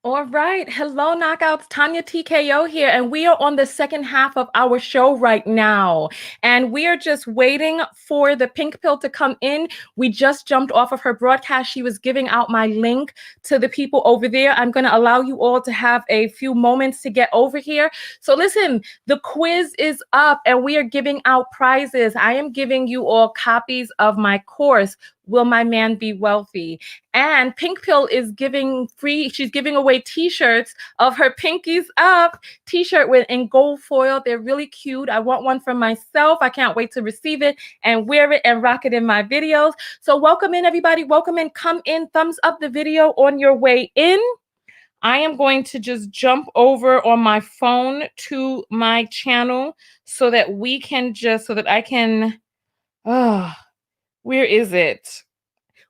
All right. Hello, Knockouts. Tanya TKO here, and we are on the second half of our show right now. And we are just waiting for the pink pill to come in. We just jumped off of her broadcast. She was giving out my link to the people over there. I'm going to allow you all to have a few moments to get over here. So, listen, the quiz is up, and we are giving out prizes. I am giving you all copies of my course, Will My Man Be Wealthy? And Pink Pill is giving free, she's giving away t-shirts of her Pinkies Up t-shirt with in gold foil. They're really cute. I want one for myself. I can't wait to receive it and wear it and rock it in my videos. So welcome in, everybody. Welcome in. Come in. Thumbs up the video on your way in. I am going to just jump over on my phone to my channel so that we can just, so that I can, where is it?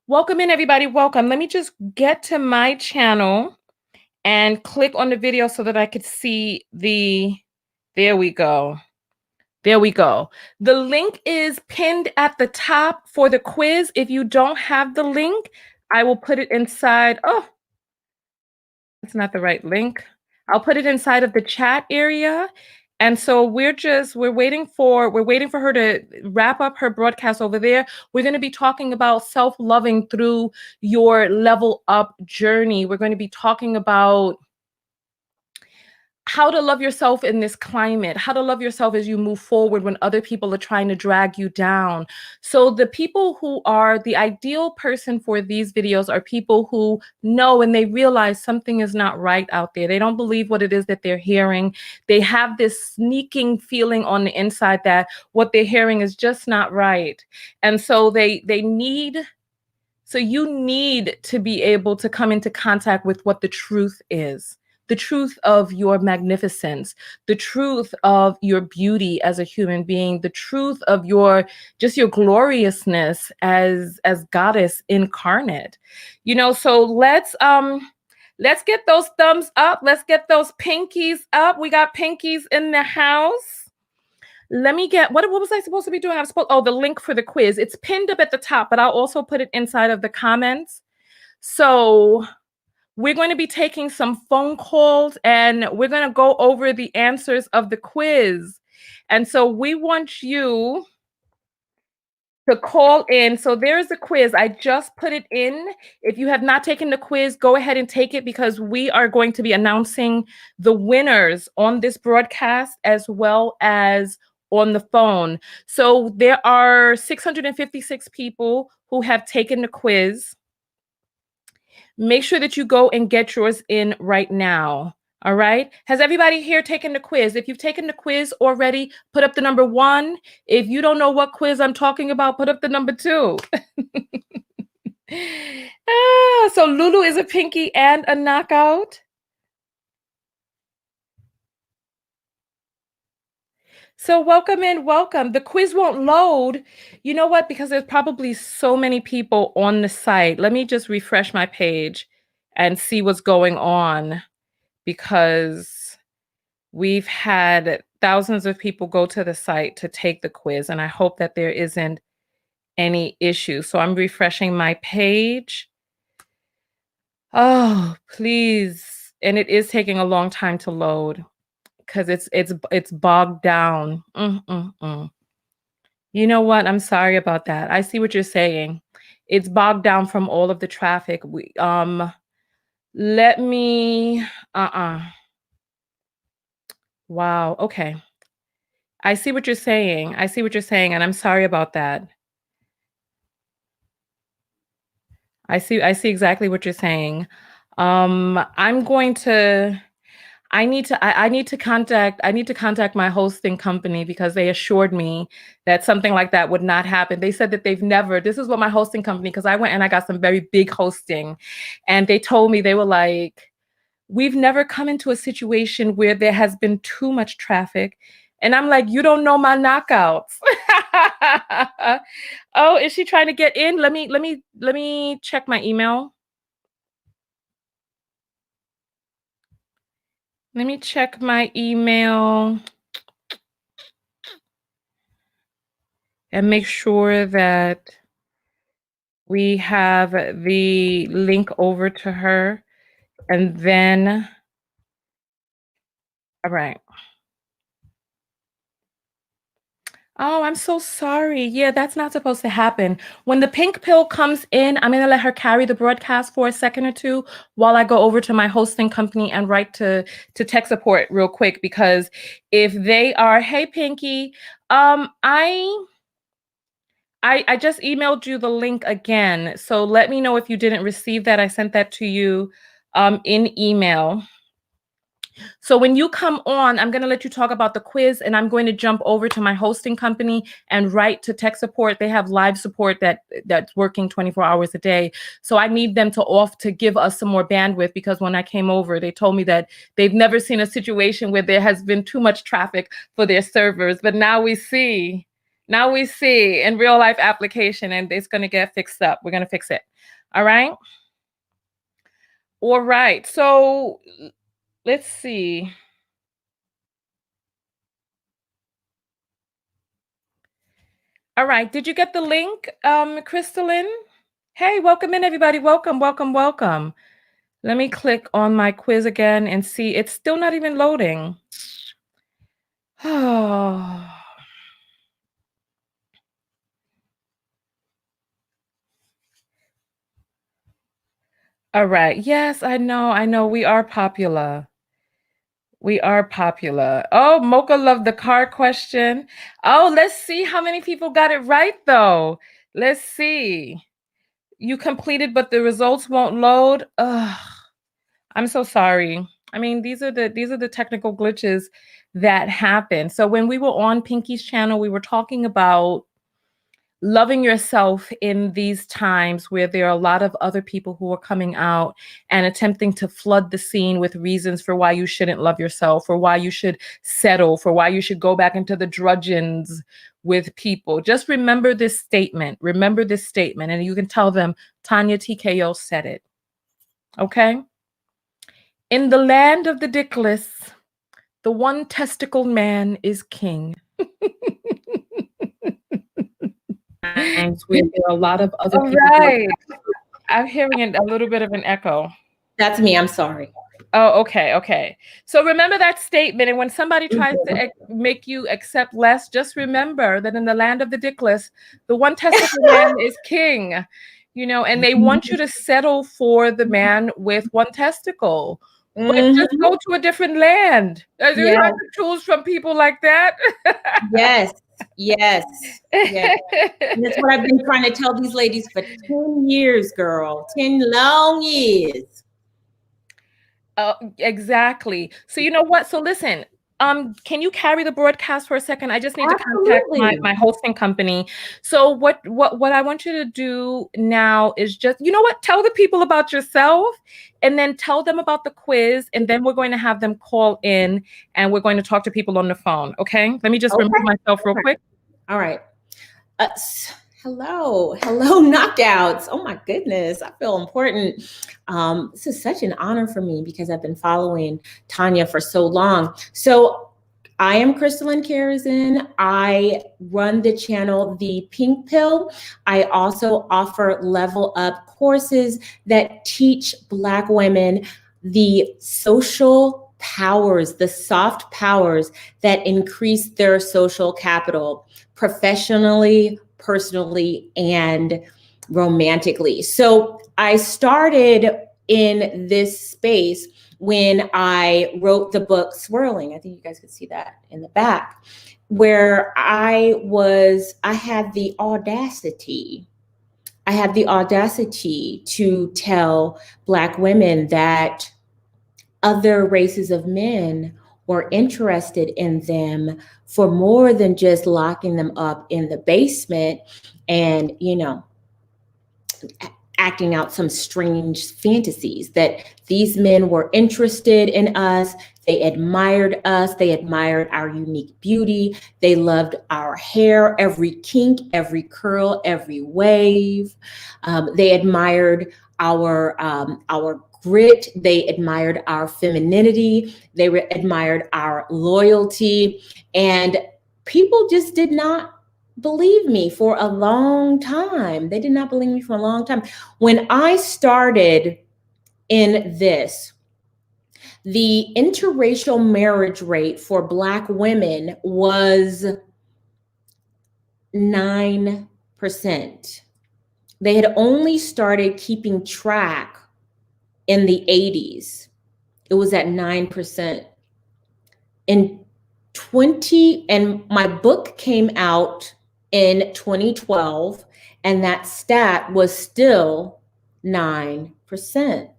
Welcome in, everybody. Welcome. Let me just get to my channel and click on the video so that I could see there we go. There we go. The link is pinned at the top for the quiz. If you don't have the link, I will put it inside. Oh, it's not the right link. I'll put it inside of the chat area. And so we're waiting for her to wrap up her broadcast over there. We're going to be talking about self-loving through your level up journey. We're going to be talking about how to love yourself in this climate, how to love yourself as you move forward when other people are trying to drag you down. So the people who are the ideal person for these videos are people who know and they realize something is not right out there. They don't believe what it is that they're hearing. They have this sneaking feeling on the inside that what they're hearing is just not right. And so you need to be able to come into contact with what the truth is, the truth of your magnificence, the truth of your beauty as a human being, the truth of your gloriousness as goddess incarnate. So let's get those thumbs up. Let's get those pinkies up. We got pinkies in the house. Let me get, what was I supposed to be doing? The link for the quiz. It's pinned up at the top, but I'll also put it inside of the comments. So we're going to be taking some phone calls and we're going to go over the answers of the quiz. And so we want you to call in. So there's the quiz. I just put it in. If you have not taken the quiz, go ahead and take it because we are going to be announcing the winners on this broadcast as well as on the phone. So there are 656 people who have taken the quiz. Make sure that you go and get yours in right now. All right. Has everybody here taken the quiz? If you've taken the quiz already, put up the number 1. If you don't know what quiz I'm talking about, put up the number 2. So Lulu is a pinky and a knockout. So welcome in, welcome. The quiz won't load. You know what? Because there's probably so many people on the site. Let me just refresh my page and see what's going on because we've had thousands of people go to the site to take the quiz, and I hope that there isn't any issue. So I'm refreshing my page. Oh, please. And it is taking a long time to load because it's bogged down. You know what? I'm sorry about that. I see what you're saying. It's bogged down from all of the traffic. Let me Wow, okay. I see what you're saying. I see what you're saying, and I'm sorry about that. I see exactly what you're saying. I'm going to I need to contact my hosting company because they assured me that something like that would not happen. They said that this is what my hosting company, because I went and I got some very big hosting, and they told me, they were like, we've never come into a situation where there has been too much traffic. And I'm like, you don't know my knockouts. Oh, is she trying to get in? Let me check my email. Let me check my email and make sure that we have the link over to her. And then, all right. Oh, I'm so sorry. Yeah, that's not supposed to happen. When the pink pill comes in, I'm going to let her carry the broadcast for a second or two while I go over to my hosting company and write to tech support real quick, because if they are, hey Pinky, I just emailed you the link again. So let me know if you didn't receive that. I sent that to you in email. So when you come on, I'm going to let you talk about the quiz, and I'm going to jump over to my hosting company and write to tech support. They have live support that's working 24 hours a day. So I need them to give us some more bandwidth, because when I came over, they told me that they've never seen a situation where there has been too much traffic for their servers. But now we see in real life application, and it's going to get fixed up. We're going to fix it. All right. All right. So let's see. All right. Did you get the link, Crystalline? Hey, welcome in, everybody. Welcome, welcome, welcome. Let me click on my quiz again and see. It's still not even loading. Oh. All right. Yes, I know. I know. We are popular. We are popular. Oh, Mocha loved the car question. Oh, let's see how many people got it right, though. Let's see. You completed, but the results won't load. Ugh. I'm so sorry. I mean, these are the technical glitches that happen. So when we were on Pinky's channel, we were talking about loving yourself in these times where there are a lot of other people who are coming out and attempting to flood the scene with reasons for why you shouldn't love yourself, or why you should settle, for why you should go back into the drudgeons with people. Just remember this statement. Remember this statement, and you can tell them Tanya TKO said it. Okay? In the land of the dickless, the one testicled man is king. And where there are a lot of other people. Right. I'm hearing a little bit of an echo. That's me. I'm sorry. Oh, okay, okay. So remember that statement, and when somebody tries to make you accept less, just remember that in the land of the dickless, the one testicle man is king, and they want you to settle for the man with one testicle. But just go to a different land. You have to choose from people like that. Yes. Yes. Yes. And that's what I've been trying to tell these ladies for 10 years, girl. 10 long years. Exactly. So you know what? So listen, can you carry the broadcast for a second? I just need to contact my hosting company. So what I want you to do now is just, you know what? Tell the people about yourself, and then tell them about the quiz, and then we're going to have them call in, and we're going to talk to people on the phone. Okay? Let me just remove myself real quick. All right. Hello, knockouts. Oh my goodness, I feel important. This is such an honor for me because I've been following Tanya for so long. So I am Crystalline Karazin. I run the channel The Pink Pill. I also offer level up courses that teach Black women the social powers, the soft powers that increase their social capital professionally, personally, and romantically. So I started in this space when I wrote the book Swirling. I think you guys could see that in the back, where I had the audacity to tell Black women that other races of men were interested in them for more than just locking them up in the basement and, acting out some strange fantasies, that these men were interested in us. They admired us. They admired our unique beauty. They loved our hair, every kink, every curl, every wave. They admired our grit. They admired our femininity. They admired our loyalty. And people just did not believe me for a long time. They did not believe me for a long time. When I started in this. The interracial marriage rate for Black women was 9%. They had only started keeping track in the 80s. It was at 9%. And my book came out in 2012, and that stat was still 9%.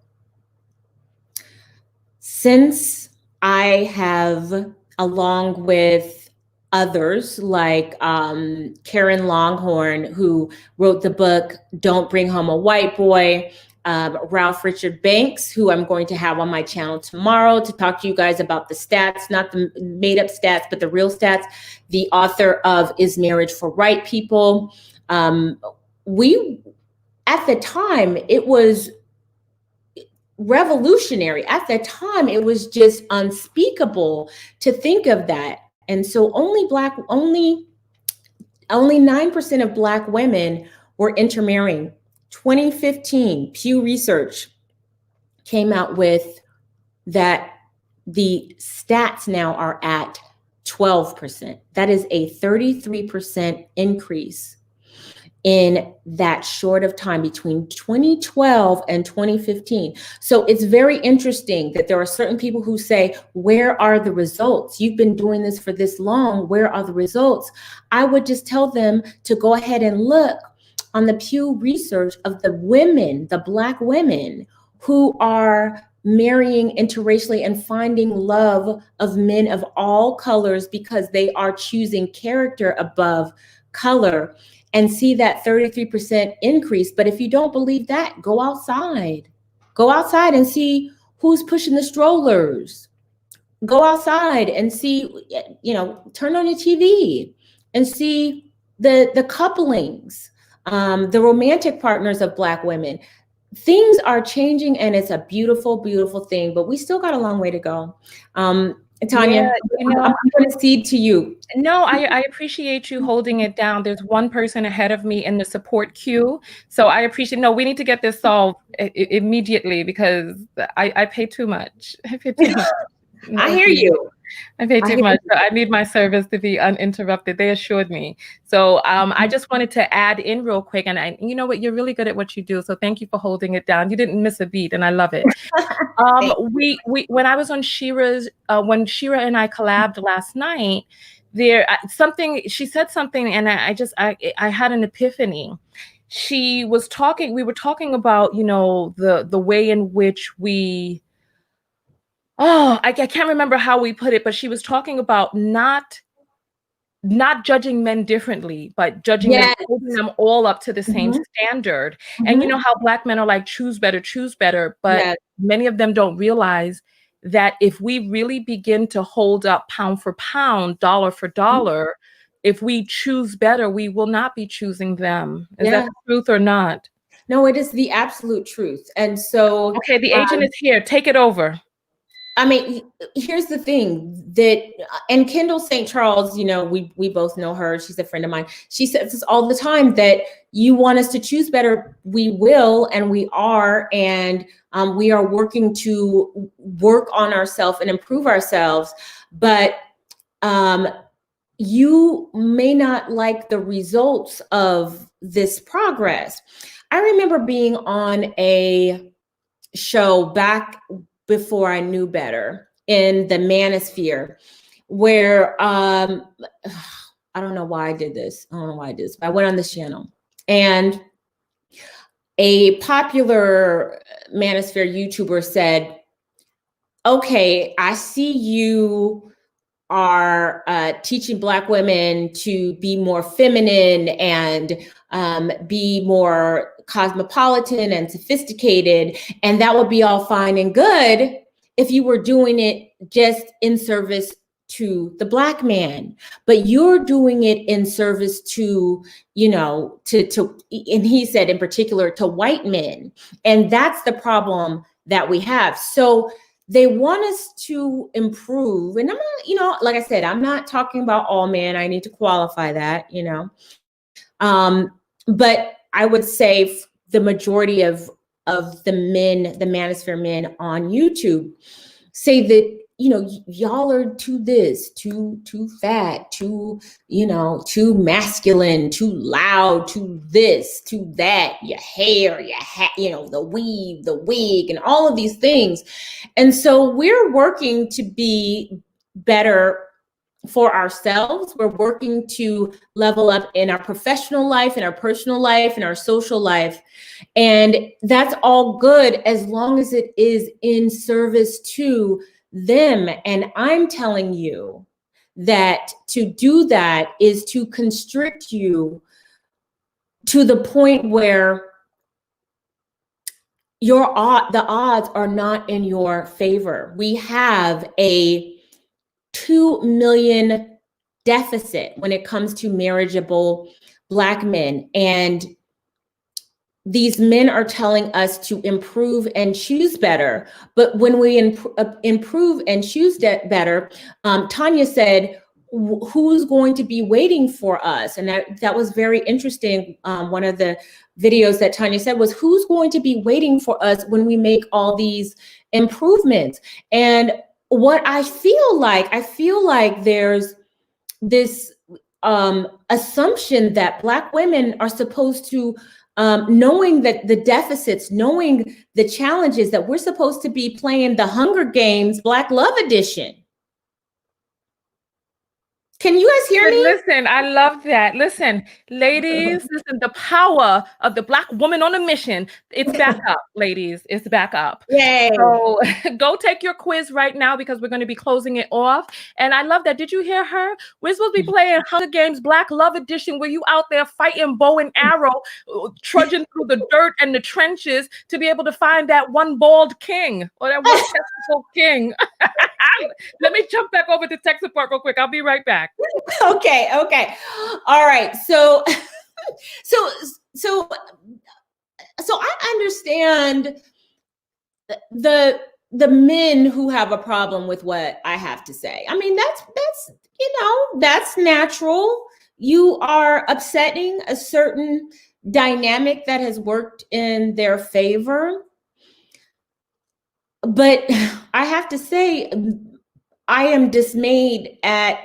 Since I have, along with others like Karen Longhorn, who wrote the book Don't Bring Home a White Boy, Ralph Richard Banks, who I'm going to have on my channel tomorrow to talk to you guys about the stats, not the made up stats, but the real stats, the author of Is Marriage for White People. We, at the time, it was revolutionary. At the time, it was just unspeakable to think of that. And so only 9% of Black women were intermarrying. 2015, Pew Research came out with that the stats now are at 12%. That is a 33% increase in that short of time between 2012 and 2015. So it's very interesting that there are certain people who say, where are the results? You've been doing this for this long. Where are the results? I would just tell them to go ahead and look on the Pew Research of the women, the Black women who are marrying interracially and finding love of men of all colors because they are choosing character above color, and see that 33% increase. But if you don't believe that, go outside. Go outside and see who's pushing the strollers. Go outside and see, turn on your TV and see the couplings, the romantic partners of Black women. Things are changing, and it's a beautiful, beautiful thing, but we still got a long way to go. Tanya, yeah, I'm going to cede to you. No, I appreciate you holding it down. There's one person ahead of me in the support queue. So I appreciate, no, we need to get this solved immediately because I pay too much. I pay too much. No, I hear you. I pay too much. So I need my service to be uninterrupted. They assured me. So I just wanted to add in real quick. And you know what? You're really good at what you do. So thank you for holding it down. You didn't miss a beat, and I love it. We when I was on Shira's, when Shira and I collabed last night, she said something, and I had an epiphany. She was talking. We were talking about the way in which we. Oh, I can't remember how we put it, but she was talking about not judging men differently, but judging them, holding them all up to the same standard. And you know how Black men are like, choose better. But many of them don't realize that if we really begin to hold up pound for pound, dollar for dollar, if we choose better, we will not be choosing them. Is that the truth or not? No, it is the absolute truth. And so, okay, the agent is here. Take it over. I mean, here's the thing and Kendall St. Charles, we both know her. She's a friend of mine. She says this all the time, that you want us to choose better. We will, and we are. And we are working to work on ourselves and improve ourselves. But you may not like the results of this progress. I remember being on a show back before I knew better, in the manosphere, where I don't know why I did this. But I went on this channel, and a popular manosphere YouTuber said, okay, I see you are teaching Black women to be more feminine and be more cosmopolitan and sophisticated, and that would be all fine and good if you were doing it just in service to the Black man, but you're doing it in service to, and he said in particular, to white men. And that's the problem that we have. So they want us to improve. And I'm not, like I said, I'm not talking about all men. I need to qualify that, But I would say the majority of of the manosphere men on YouTube say that, y'all are too this, too fat, too masculine, too loud, too this, too that, your hair, your hat, the weave, the wig, and all of these things. And so we're working to be better for ourselves. We're working to level up in our professional life, in our personal life, in our social life. And that's all good as long as it is in service to them. And I'm telling you that to do that is to constrict you to the point where the odds are not in your favor. We have a 2 million deficit when it comes to marriageable Black men. And these men are telling us to improve and choose better. But when we improve and choose better, Tanya said, who's going to be waiting for us? And that was very interesting. One of the videos that Tanya said was, who's going to be waiting for us when we make all these improvements? And what I feel like there's this assumption that Black women are supposed to, knowing that the deficits, knowing the challenges, that we're supposed to be playing the Hunger Games Black Love Edition. Can you guys hear me? Listen, I love that. Listen, ladies, listen, the power of the Black woman on a mission. It's back up, ladies. It's back up. Yay. So go take your quiz right now because we're going to be closing it off. And I love that. Did you hear her? We're supposed to be playing Hunger Games Black Love Edition, where you out there fighting bow and arrow, trudging through the dirt and the trenches to be able to find that one bald king or that one testicle king. Let me jump back over to tech support real quick. I'll be right back. Okay. All right. So I understand the men who have a problem with what I have to say. I mean, that's natural. You are upsetting a certain dynamic that has worked in their favor. But I have to say, I am dismayed at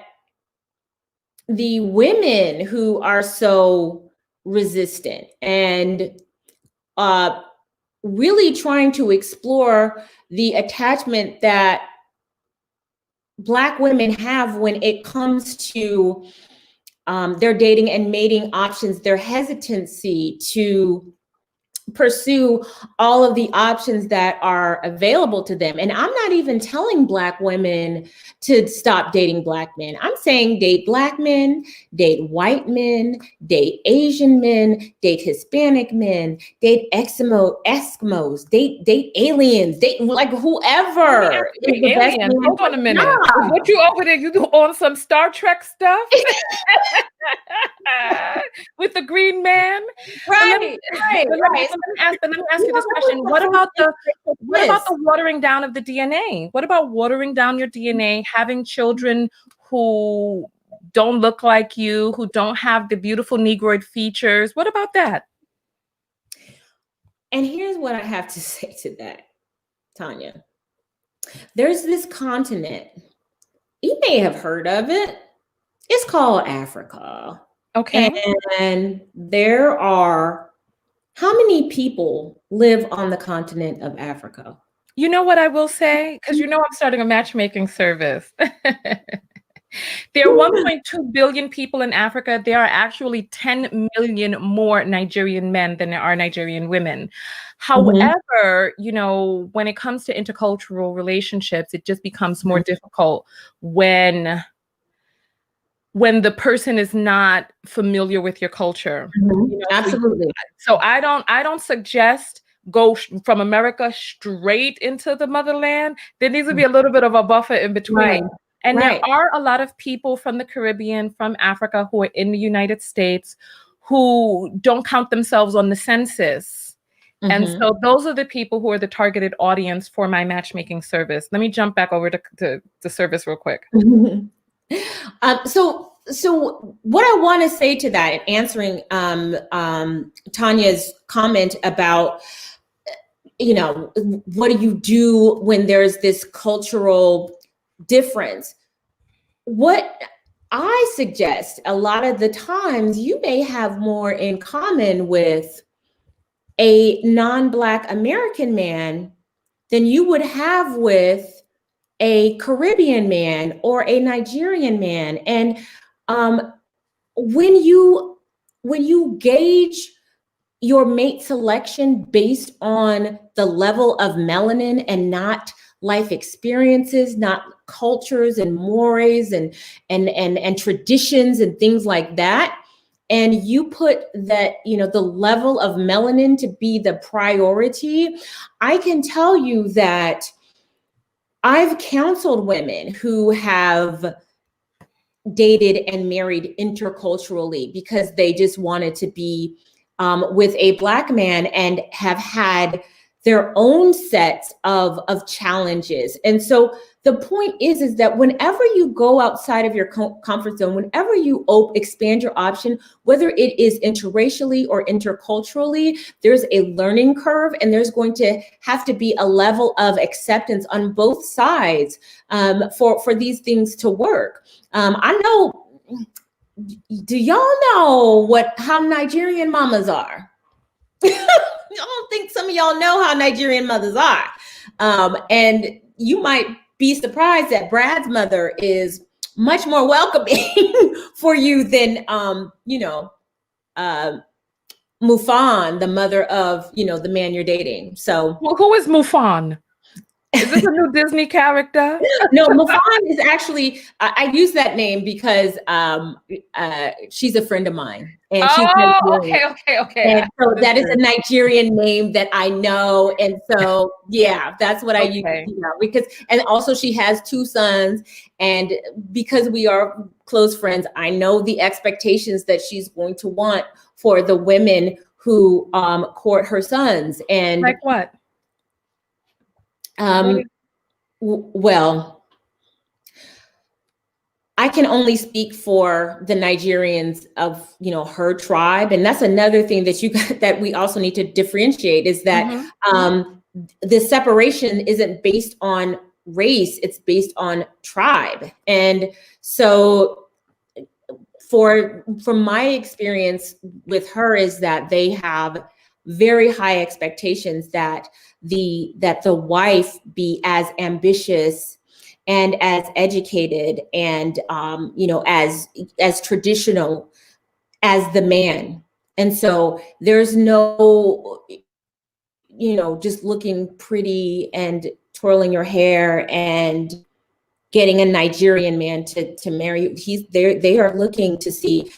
the women who are so resistant and really trying to explore the attachment that Black women have when it comes to their dating and mating options, their hesitancy to pursue all of the options that are available to them. And I'm not even telling Black women to stop dating Black men. I'm saying date Black men, date white men, date Asian men, date Hispanic men, date Eskimos, date aliens, date like whoever. Hold on a minute. Yeah. What you over there? You on some Star Trek stuff? With the green man? Right. Let me ask you this question. What about the watering down of the DNA? What about watering down your DNA, having children who don't look like you, who don't have the beautiful Negroid features? What about that? And here's what I have to say to that, Tanya. There's this continent. You may have heard of it. It's called Africa. Okay. And there are, how many people live on the continent of Africa? You know what I will say? Because I'm starting a matchmaking service. There are 1.2 billion people in Africa. There are actually 10 million more Nigerian men than there are Nigerian women. However, when it comes to intercultural relationships, it just becomes more difficult when the person is not familiar with your culture. Absolutely. So I don't suggest go from America straight into the motherland. There needs to be a little bit of a buffer in between. Right. And there are a lot of people from the Caribbean, from Africa, who are in the United States who don't count themselves on the census. And so those are the people who are the targeted audience for my matchmaking service. Let me jump back over to the service real quick. So what I want to say to that, answering Tanya's comment about what do you do when there's this cultural difference? What I suggest a lot of the times, you may have more in common with a non-Black American man than you would have with a Caribbean man or a Nigerian man. And when you gauge your mate selection based on the level of melanin and not life experiences, not cultures and mores and traditions and things like that, and you put that, the level of melanin to be the priority, I can tell you that I've counseled women who have dated and married interculturally because they just wanted to be with a Black man and have had their own sets of challenges. And so the point is that whenever you go outside of your comfort zone, whenever you expand your option, whether it is interracially or interculturally, there's a learning curve, and there's going to have to be a level of acceptance on both sides for these things to work. I know, do y'all know how Nigerian mamas are? I don't think some of y'all know how Nigerian mothers are. And you might be surprised that Brad's mother is much more welcoming for you than, Mufan, the mother of, the man you're dating. So, well, who is Mufan? Is this a new Disney character? No, Mufan is actually, I use that name because she's a friend of mine. And she's okay. And so that is a Nigerian name that I know. And so, yeah, that's what I use. Because, and also she has 2 sons. And because we are close friends, I know the expectations that she's going to want for the women who court her sons. And like what? Well, I can only speak for the Nigerians of, her tribe. And that's another thing that that we also need to differentiate, is that the separation isn't based on race, it's based on tribe. And so from my experience with her is that they have very high expectations that the wife be as ambitious and as educated and as traditional as the man. And so there's no just looking pretty and twirling your hair and getting a Nigerian man to marry you. They are looking to see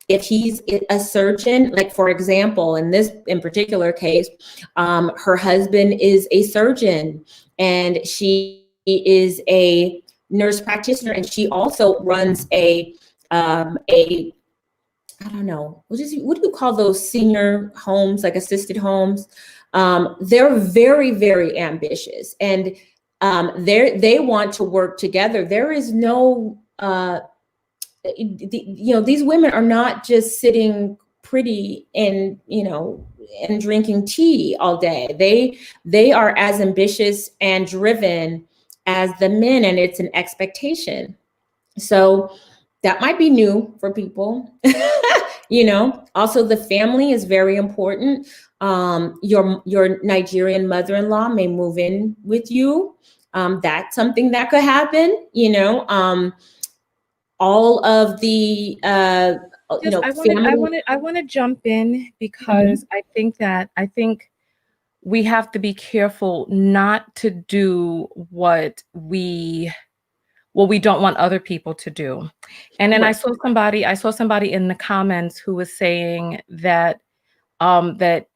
if he's a surgeon. Like, for example, in particular case, her husband is a surgeon and she is a nurse practitioner, and she also runs a I don't know, what do you call those senior homes, like assisted homes? They're very, very ambitious, and they want to work together. There is no, these women are not just sitting pretty and drinking tea all day. They are as ambitious and driven as the men, and it's an expectation. So that might be new for people. Also the family is very important. Your Nigerian mother-in-law may move in with you. That's something that could happen. All of the I want to jump in because I think we have to be careful not to do what we don't want other people to do. And then I saw somebody in the comments who was saying that that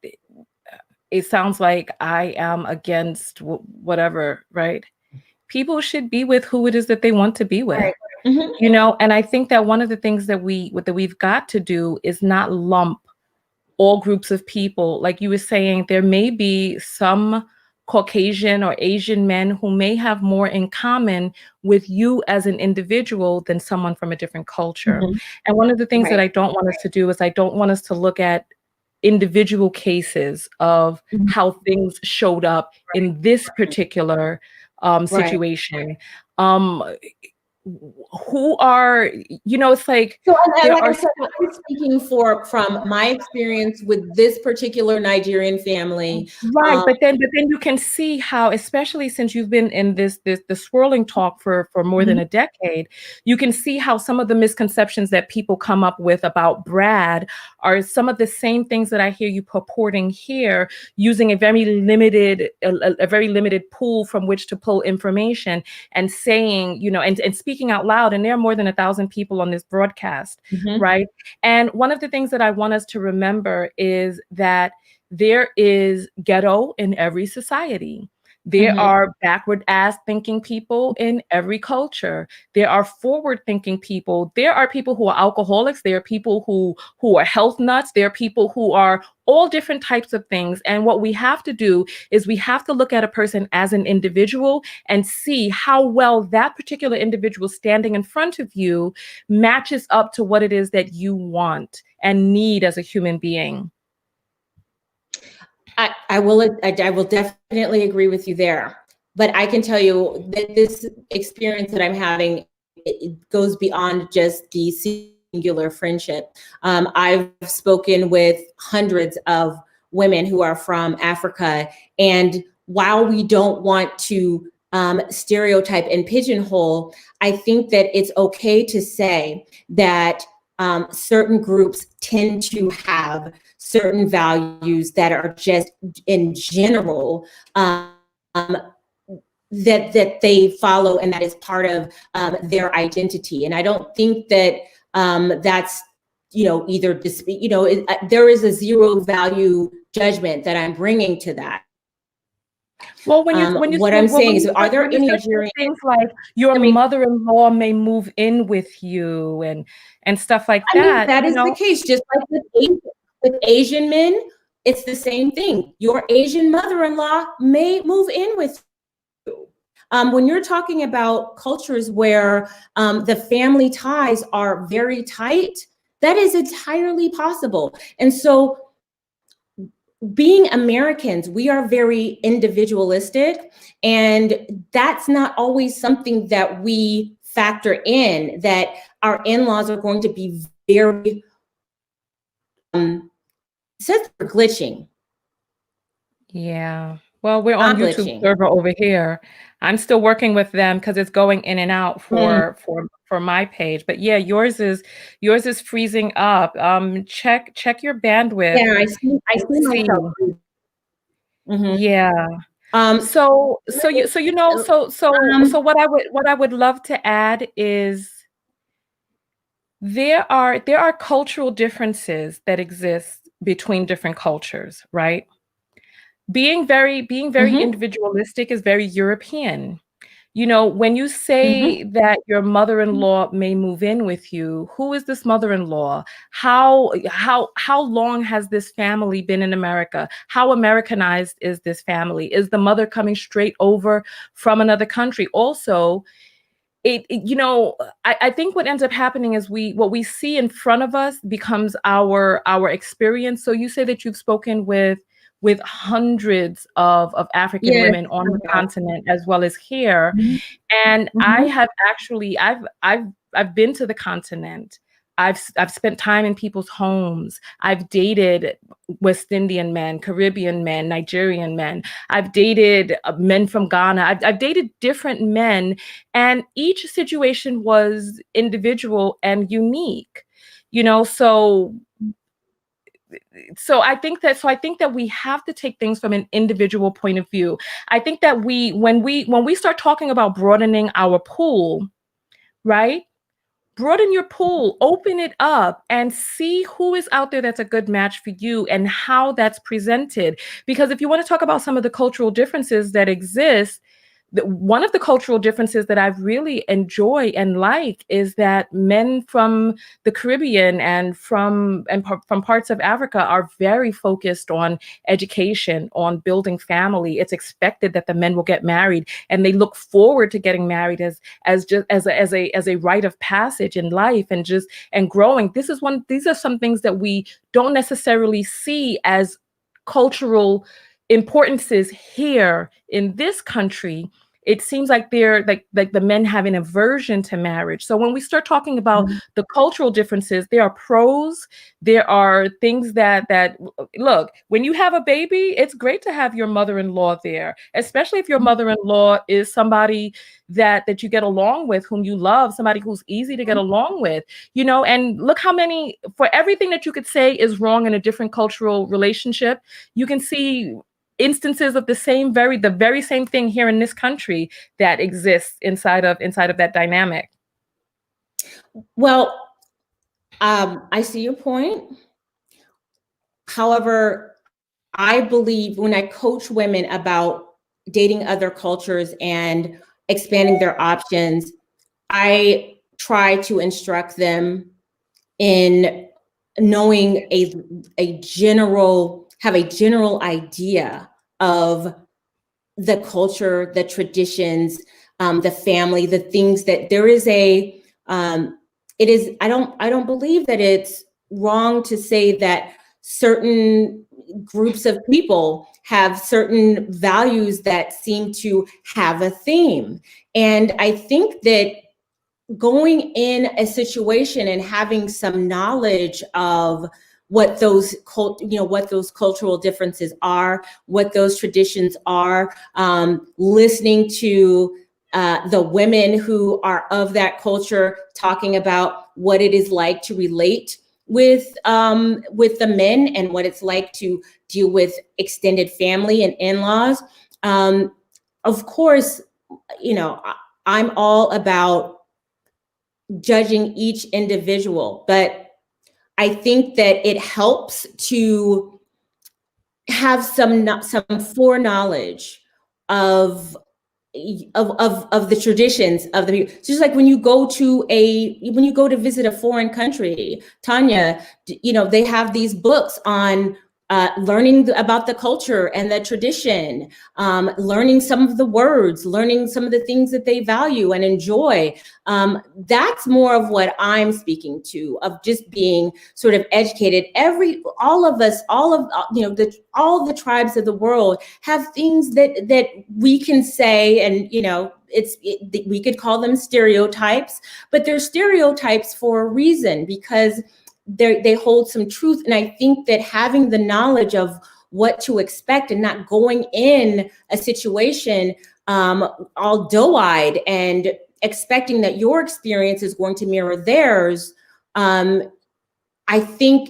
it sounds like I am against whatever, right? People should be with who it is that they want to be with. Right. And I think that one of the things that we've got to do is not lump all groups of people. Like you were saying, there may be some Caucasian or Asian men who may have more in common with you as an individual than someone from a different culture. And one of the things that I don't want us to do is I don't want us to look at individual cases of Mhm. how things showed up in this Right. particular Right. situation. Um, who are, it's like So, and there like are I said, I'm speaking from my experience with this particular Nigerian family. right, Um, but then you can see how, especially since you've been in this the swirling talk for more than mhm, a decade, you can see how some of the misconceptions that people come up with about Brad are some of the same things that I hear you purporting here, using a very limited pool from which to pull information and saying, and speaking out loud. And there are more than 1,000 people on this broadcast, mhm, right? And one of the things that I want us to remember is that there is ghetto in every society. There mhm. are backward ass thinking people in every culture. There are forward thinking people. There are people who are alcoholics. There are people who are health nuts. There are people who are all different types of things. And what we have to do is we have to look at a person as an individual and see how well that particular individual standing in front of you matches up to what it is that you want and need as a human being. I will definitely agree with you there. But I can tell you that this experience that I'm having, it goes beyond just the singular friendship. I've spoken with hundreds of women who are from Africa, and while we don't want to stereotype and pigeonhole, I think that it's okay to say that certain groups tend to have certain values that are just in general, that they follow, and that is part of their identity. And I don't think that that's either there is a zero value judgment that I'm bringing to that. Well, when you What when, I'm well, saying is, are there when you any say Nigerian? things like your I mean, mother-in-law may move in with you and stuff like that, that is the case. Just like with Asian men, it's the same thing. Your Asian mother-in-law may move in with you. When you're talking about cultures where the family ties are very tight, that is entirely possible. And so, being Americans, we are very individualistic, and that's not always something that we factor in, that our in-laws are going to be very says they're glitching, yeah. Well, we're on not YouTube glitching. server over here. I'm still working with them because it's going in and out Mm. for my page. But yeah, yours is freezing up. Check your bandwidth Yeah, I see and see. myself. Mhm. Yeah. Um, So what I would love to add is there are cultural differences that exist between different cultures, right? Being very mhm, individualistic is very European. When you mhm. say that your mother-in-law may move in with you, who is this mother-in-law? How long has this family been in America? How Americanized is this family? Is the mother coming straight over from another country? Also, I think what ends up happening is what we see in front of us becomes our experience. So you say that you've spoken with hundreds of African Yes, women on I the have. continent as well as here. Mhm, And I mhm. have actually I've been to the continent. I've spent time in people's homes. I've dated West Indian men, Caribbean men, Nigerian men. I've dated men from Ghana. I've dated different men, and each situation was individual and unique. So I think that we have to take things from an individual point of view. I think that when we start talking about broadening our pool, right? Broaden your pool, open it up, and see who is out there that's a good match for you and how that's presented. Because if you want to talk about some of the cultural differences that exist, one of the cultural differences that I really enjoy and like is that men from the Caribbean and from parts of Africa are very focused on education, on building family. It's expected that the men will get married, and they look forward to getting married as just as a rite of passage in life, and growing. These are some things that we don't necessarily see as cultural importances here in this country. It seems like they're like the men have an aversion to marriage. So when we start talking about the cultural differences, there are pros, there are things that look, when you have a baby, it's great to have your mother-in-law there, especially if your mother-in-law is somebody that you get along with, whom you love, somebody who's easy to get along with, and look how many, for everything that you could say is wrong in a different cultural relationship, you can see instances of the very same thing here in this country that exists inside of that dynamic. Well, I see your point. However, I believe when I coach women about dating other cultures and expanding their options, I try to instruct them in knowing a general idea of the culture, the traditions, the family, the things that there is I don't believe that it's wrong to say that certain groups of people have certain values that seem to have a theme. And I think that going in a situation and having some knowledge of what those cultural differences are, what those traditions are, listening to the women who are of that culture talking about what it is like to relate with the men and what it's like to deal with extended family and in-laws. Of course, I'm all about judging each individual, but I think that it helps to have some foreknowledge of the traditions of the people. Just like when you go to visit a foreign country, Tanya, they have these books on learning about the culture and the tradition, learning some of the words, learning some of the things that they value and enjoy. That's more of what I'm speaking to, of just being sort of educated. All of the tribes of the world have things that we can say, and we could call them stereotypes, but they're stereotypes for a reason, because they hold some truth. And I think that having the knowledge of what to expect and not going in a situation all doe-eyed and expecting that your experience is going to mirror theirs, I think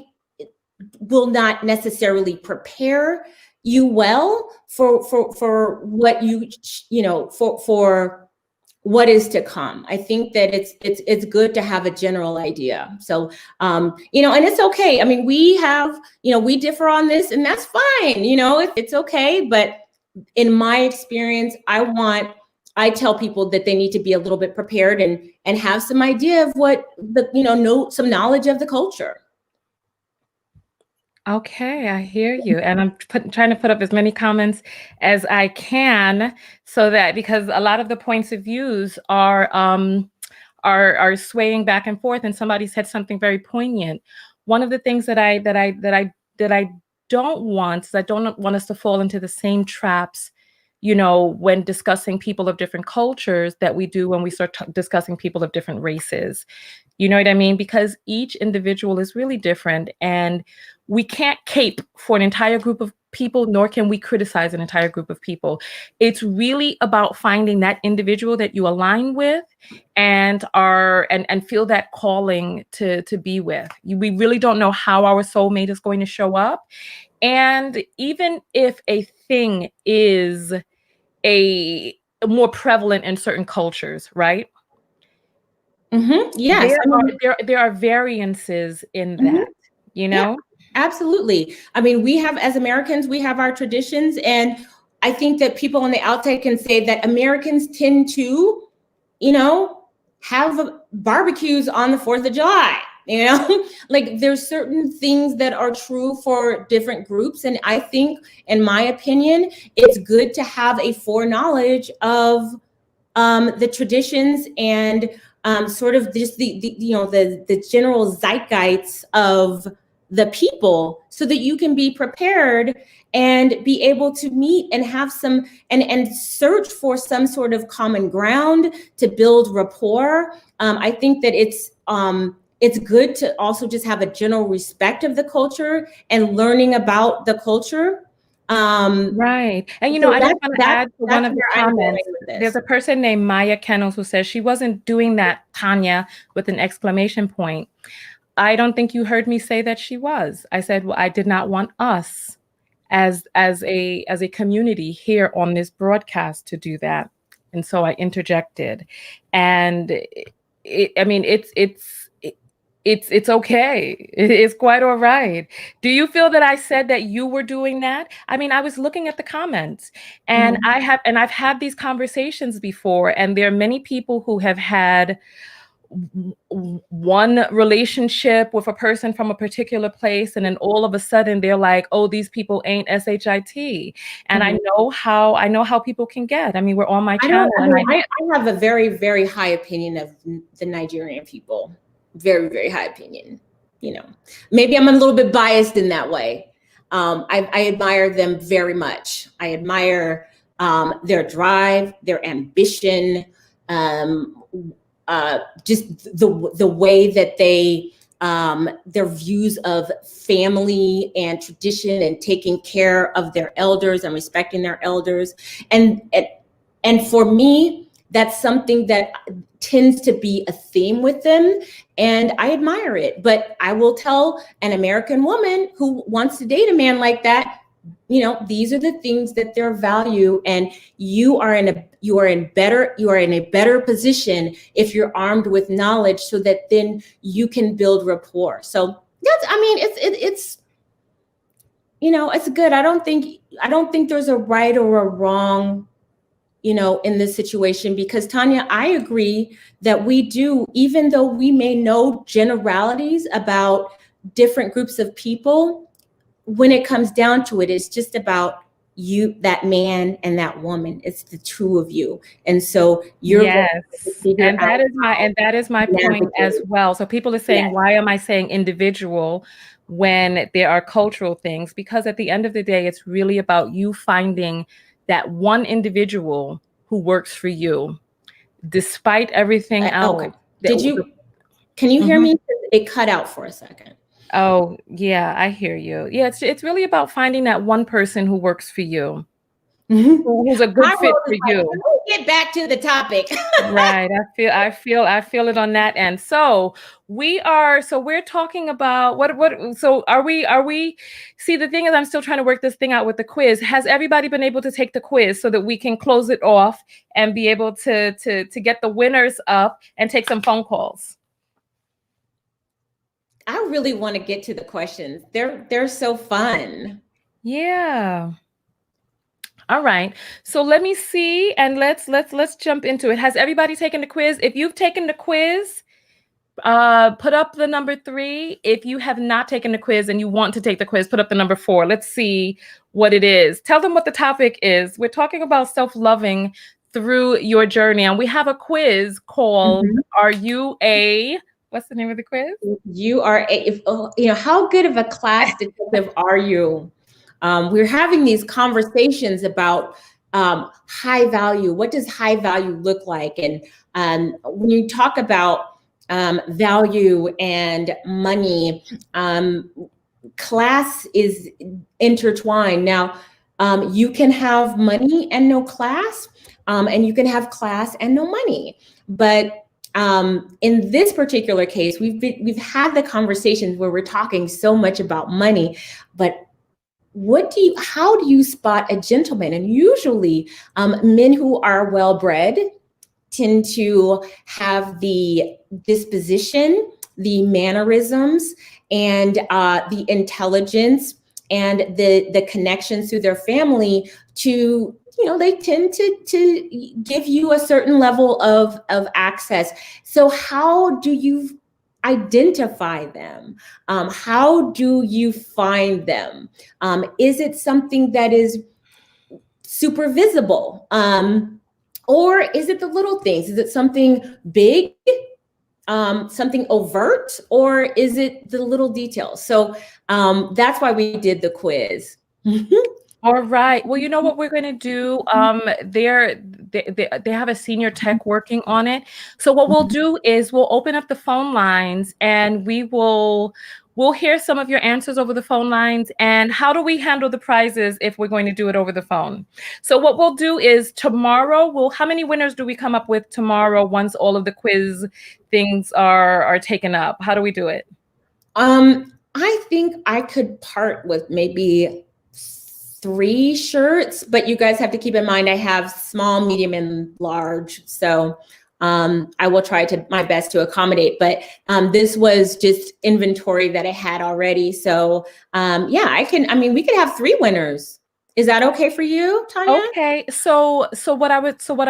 will not necessarily prepare you well for what for what is to come. I think that it's good to have a general idea. So, and it's okay. I mean, we differ on this, and that's fine. It's okay. But in my experience, I tell people that they need to be a little bit prepared and have some idea of what know some knowledge of the culture. Okay, I hear you. And I'm trying to put up as many comments as I can, so that, because a lot of the points of views are swaying back and forth, and somebody said something very poignant. One of the things that I don't want is I don't want us to fall into the same traps, when discussing people of different cultures, that we do when we start discussing people of different races. You know what I mean? Because each individual is really different, and we can't cape for an entire group of people, nor can we criticize an entire group of people. It's really about finding that individual that you align with and feel that calling to be with. We really don't know how our soulmate is going to show up. And even if a thing is more prevalent in certain cultures, right? Mm-hmm. Yes. There are variances in that, Yeah, absolutely. I mean, we have, as Americans, we have our traditions, and I think that people on the outside can say that Americans tend to, you know, have barbecues on the 4th of July, you know, like there's certain things that are true for different groups. And I think, in my opinion, it's good to have a foreknowledge of the traditions and sort of just the general zeitgeist of the people, so that you can be prepared and be able to meet and have some and search for some sort of common ground to build rapport. I think that it's good to also just have a general respect of the culture and learning about the culture. Right. And, So I just want to add to one of the where I'm going comments. with this. There's a person named Maya Kennels who says she wasn't doing that, Tanya, with an exclamation point. I don't think you heard me say that she was. I said, well, I did not want us as a community here on this broadcast to do that. And so I interjected. And it's okay. It's quite all right. Do you feel that I said that you were doing that? I mean, I was looking at the comments, and I've had these conversations before, and there are many people who have had one relationship with a person from a particular place, and then all of a sudden they're like, oh, these people ain't shit. And I know how people can get. I mean, we're on my channel. I have a very, very high opinion of the Nigerian people. Very, very high opinion. Maybe I'm a little bit biased in that way. I admire them very much. I admire their drive, their ambition, just the way that they their views of family and tradition and taking care of their elders and respecting their elders. And for me, that's something that tends to be a theme with them, and I admire it. But I will tell an American woman who wants to date a man like that, these are the things that they're value, and you are in a better position if you're armed with knowledge, so that then you can build rapport. So it's good. I don't think there's a right or a wrong, in this situation, because Tanya, I agree that we do, even though we may know generalities about different groups of people, when it comes down to it, it's just about you, that man and that woman. It's the two of you. And so and that is my point as well. So people are saying, why am I saying individual when there are cultural things? Because at the end of the day, it's really about you finding that one individual who works for you, despite everything else. Okay. Can you hear me? It cut out for a second. Oh, yeah, I hear you. Yeah, it's really about finding that one person who works for you, who's a good fit for you. Get back to the topic. Right. I feel it on that end. So we're talking about so are we, see, the thing is, I'm still trying to work this thing out with the quiz. Has everybody been able to take the quiz so that we can close it off and be able to get the winners up and take some phone calls? I really want to get to the questions. They're so fun. Yeah. All right. So let me see, and let's jump into it. Has everybody taken the quiz? If you've taken the quiz, put up the number 3. If you have not taken the quiz and you want to take the quiz, put up the number 4. Let's see what it is. Tell them what the topic is. We're talking about self-loving through your journey, and we have a quiz called Are You a... What's the name of the quiz? You are how good of a class detective are you? We're having these conversations about high value. What does high value look like? And when you talk about value and money, class is intertwined. Now, you can have money and no class, and you can have class and no money. But in this particular case, we've had the conversations where we're talking so much about money, but how do you spot a gentleman? And usually men who are well-bred tend to have the disposition, the mannerisms, and the intelligence and the connections through their family to, they tend to give you a certain level of access. So how do you identify them? How do you find them? Is it something that is super visible? Or is it the little things? Is it something big, something overt, or is it the little details? So that's why we did the quiz. All right. Well, you know what we're going to do? They have a senior tech working on it. So what we'll do is we'll open up the phone lines and we'll hear some of your answers over the phone lines. And how do we handle the prizes if we're going to do it over the phone? So what we'll do is tomorrow, how many winners do we come up with tomorrow once all of the quiz things are taken up? How do we do it? I think I could part with maybe 3 shirts, but you guys have to keep in mind I have small, medium, and large. So I will try my best to accommodate, but this was just inventory that I had already. So yeah, we could have 3 winners. Is that okay for you, Tanya? Okay, so what I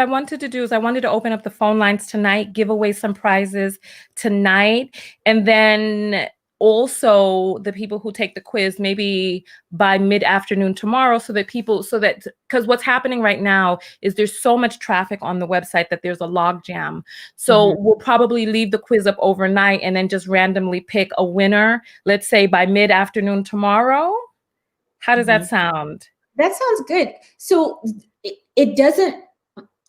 wanted to do is I wanted to open up the phone lines tonight, give away some prizes tonight, and then also the people who take the quiz maybe by mid-afternoon tomorrow, so that because what's happening right now is there's so much traffic on the website that there's a log jam. So we'll probably leave the quiz up overnight and then just randomly pick a winner, let's say by mid-afternoon tomorrow. How does that sound? That sounds good. So it doesn't,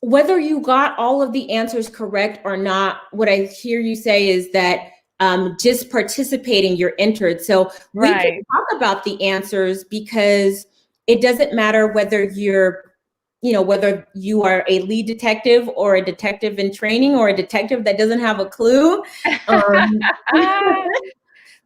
whether you got all of the answers correct or not, what I hear you say is that just participating, you're entered. So we can talk about the answers, because it doesn't matter whether whether you are a lead detective or a detective in training or a detective that doesn't have a clue.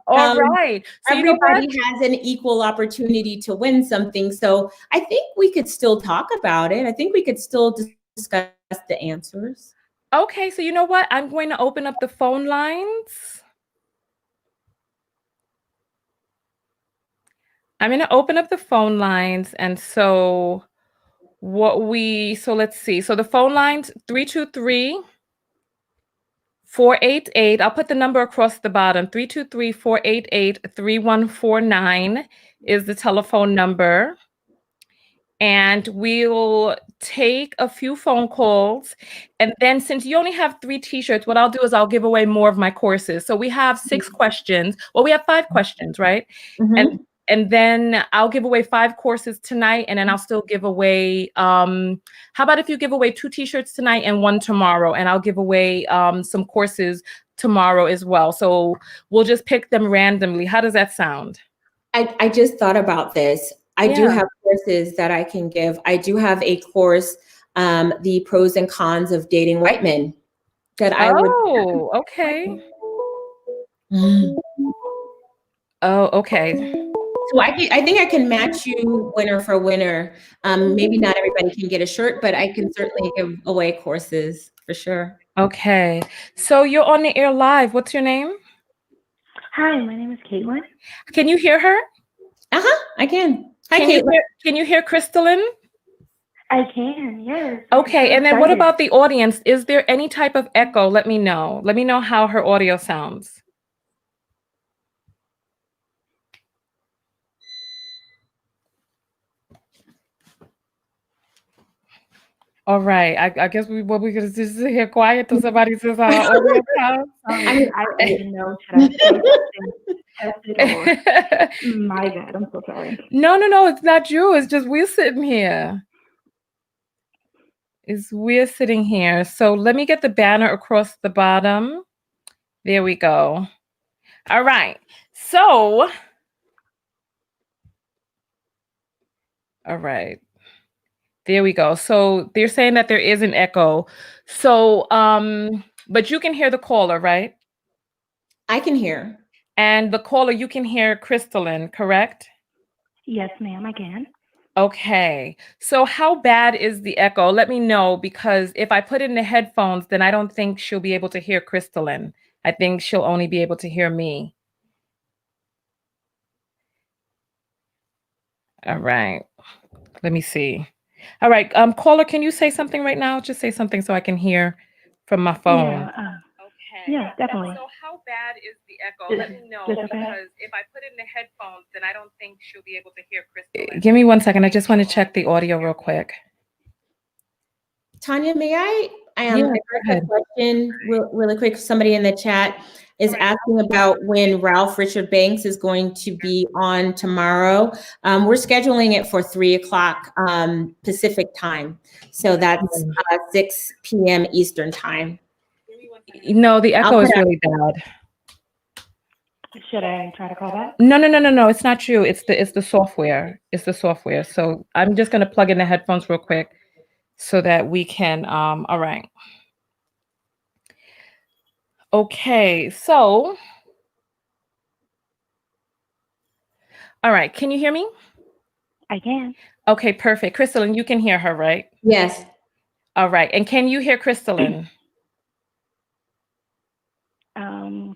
All right. So everybody has an equal opportunity to win something. So I think we could still talk about it. I think we could still discuss the answers. Okay. So you know what? I'm going to open up the phone lines. I'm going to open up the phone lines. And so let's see. So the phone lines, 323-488. I'll put the number across the bottom. 323-488-3149 is the telephone number. And we'll take a few phone calls. And then since you only have 3 t-shirts, what I'll do is I'll give away more of my courses. So we have 6 questions. Well, we have 5 questions, right? And then I'll give away 5 courses tonight, and then I'll still give away, how about if you give away 2 t-shirts tonight and 1 tomorrow, and I'll give away some courses tomorrow as well. So we'll just pick them randomly. How does that sound? I just thought about this. I do have courses that I can give. I do have a course, the pros and cons of dating white men, that I would. Oh, okay. Oh, okay. So I think I can match you winner for winner. Maybe not everybody can get a shirt, but I can certainly give away courses for sure. Okay. So you're on the air live. What's your name? Hi, my name is Caitlin. Can you hear her? I can. Hi, Caitlin. Can you hear Crystalline? I can, yes. Okay, and then what about the audience? Is there any type of echo? Let me know. Let me know how her audio sounds. All right. I guess we're gonna just sit here quiet till somebody says how our audio sounds. I didn't know. Should I test it or my bad? I'm so sorry. No. It's not you. It's just we're sitting here. We're sitting here. So let me get the banner across the bottom. There we go. All right. So, all right. There we go. So they're saying that there is an echo. So, but you can hear the caller, right? I can hear. And the caller, you can hear Crystalline, correct? Yes, ma'am, I can. Okay. So how bad is the echo? Let me know, because if I put in the headphones, then I don't think she'll be able to hear Crystalline. I think she'll only be able to hear me. All right. Let me see. All right. Caller, can you say something right now? Just say something so I can hear from my phone. Yeah, Okay. yeah, definitely. So how bad is the echo? Is Let me know this okay? because if I put it in the headphones, then I don't think she'll be able to hear Crystal. Give me 1 second. I just want to check the audio real quick. Tanya, may I Yeah, ask go a ahead. question really quick? Somebody in the chat is asking about when Ralph Richard Banks is going to be on tomorrow. We're scheduling it for 3:00 Pacific time. So that's 6 p.m. Eastern time. No, the echo is really bad. Should I try to call back? No. It's not you. It's the software. It's the software. So I'm just gonna plug in the headphones real quick so that we can. All right. Okay. So. All right. Can you hear me? I can. Okay. Perfect. Crystalline, you can hear her, right? Yes. All right. And can you hear Crystalline?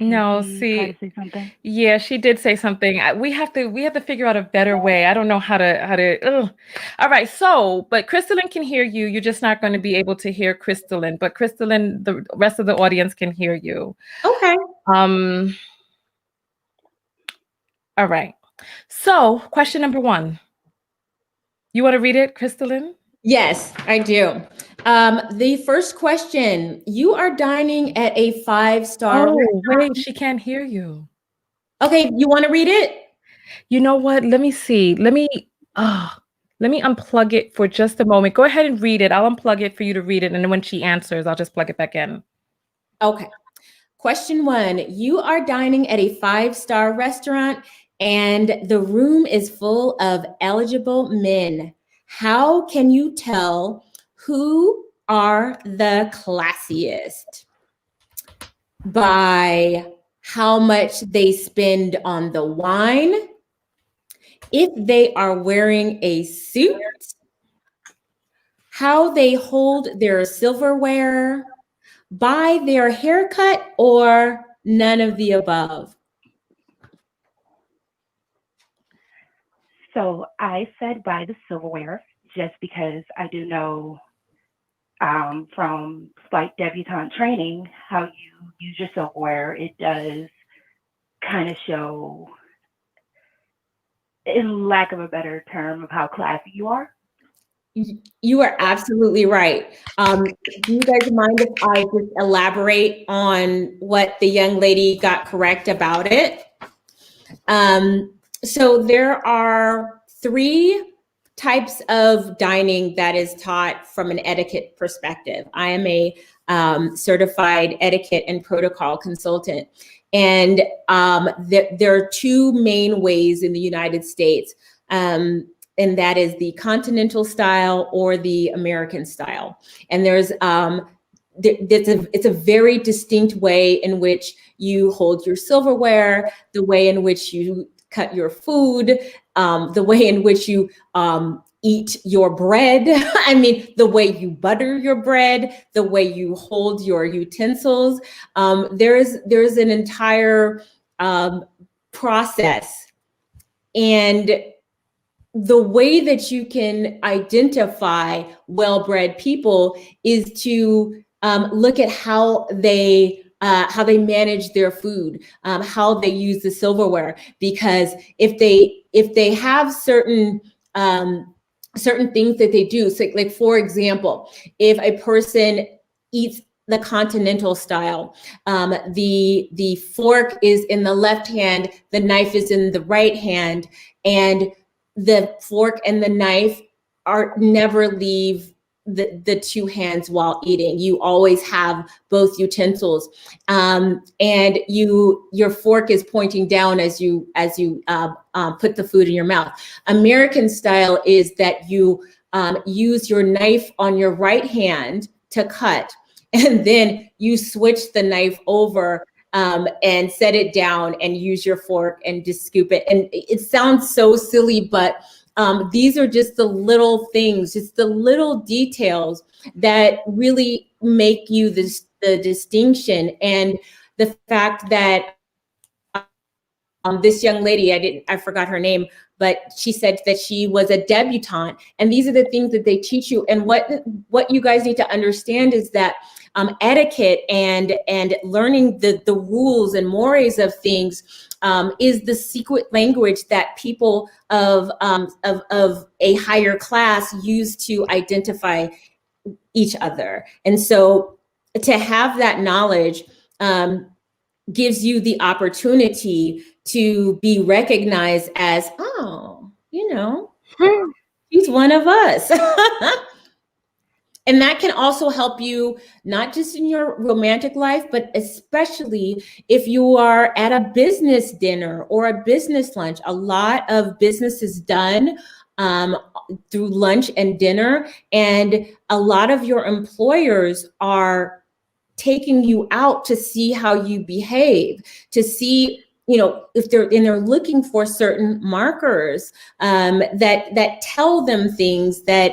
No, Try to see, say something. yeah, she did say something. We have to figure out a better way. I don't know how to. Ugh. All right, so but Crystalline can hear you. You're just not going to be able to hear Crystalline, but Crystalline, the rest of the audience can hear you. Okay. All right. So, question number 1. You want to read it, Crystalline? Yes, I do. The first question, you are dining at a 5-star Oh, wait, she can't hear you. Okay, you want to read it? You know what? Let me see. Let me unplug it for just a moment. Go ahead and read it. I'll unplug it for you to read it. And then when she answers, I'll just plug it back in. Okay. Question 1, you are dining at a 5-star restaurant and the room is full of eligible men. How can you tell who are the classiest? By how much they spend on the wine, if they are wearing a suit, how they hold their silverware, by their haircut, or none of the above? So I said by the silverware, just because I do know from slight debutante training how you use your silverware. It does kind of show, in lack of a better term, of how classy you are. You are absolutely right. Do you guys mind if I just elaborate on what the young lady got correct about it? So there are 3 types of dining that is taught from an etiquette perspective. I am a certified etiquette and protocol consultant. And there are 2 main ways in the United States. And that is the continental style or the American style. And there's it's a very distinct way in which you hold your silverware, the way in which you cut your food, the way in which you eat your bread. I mean, the way you butter your bread, the way you hold your utensils. There's an entire process. And the way that you can identify well-bred people is to look at how they manage their food, how they use the silverware. Because if they have certain things that they do, so like for example, if a person eats the continental style, the fork is in the left hand, the knife is in the right hand, and the fork and the knife never leave the 2 hands while eating. You always have both utensils, and your fork is pointing down as you put the food in your mouth. American style is that you use your knife on your right hand to cut, and then you switch the knife over and set it down and use your fork and just scoop it. And it sounds so silly, but these are just the little things, just the little details that really make you the distinction. And the fact that this young lady, I forgot her name, but she said that she was a debutante. And these are the things that they teach you. And what you guys need to understand is that etiquette and learning the rules and mores of things is the secret language that people of a higher class use to identify each other. And so to have that knowledge gives you the opportunity to be recognized as, oh, he's one of us. And that can also help you, not just in your romantic life, but especially if you are at a business dinner or a business lunch. A lot of business is done through lunch and dinner, and a lot of your employers are taking you out to see how you behave, to see, if they're looking for certain markers that tell them things that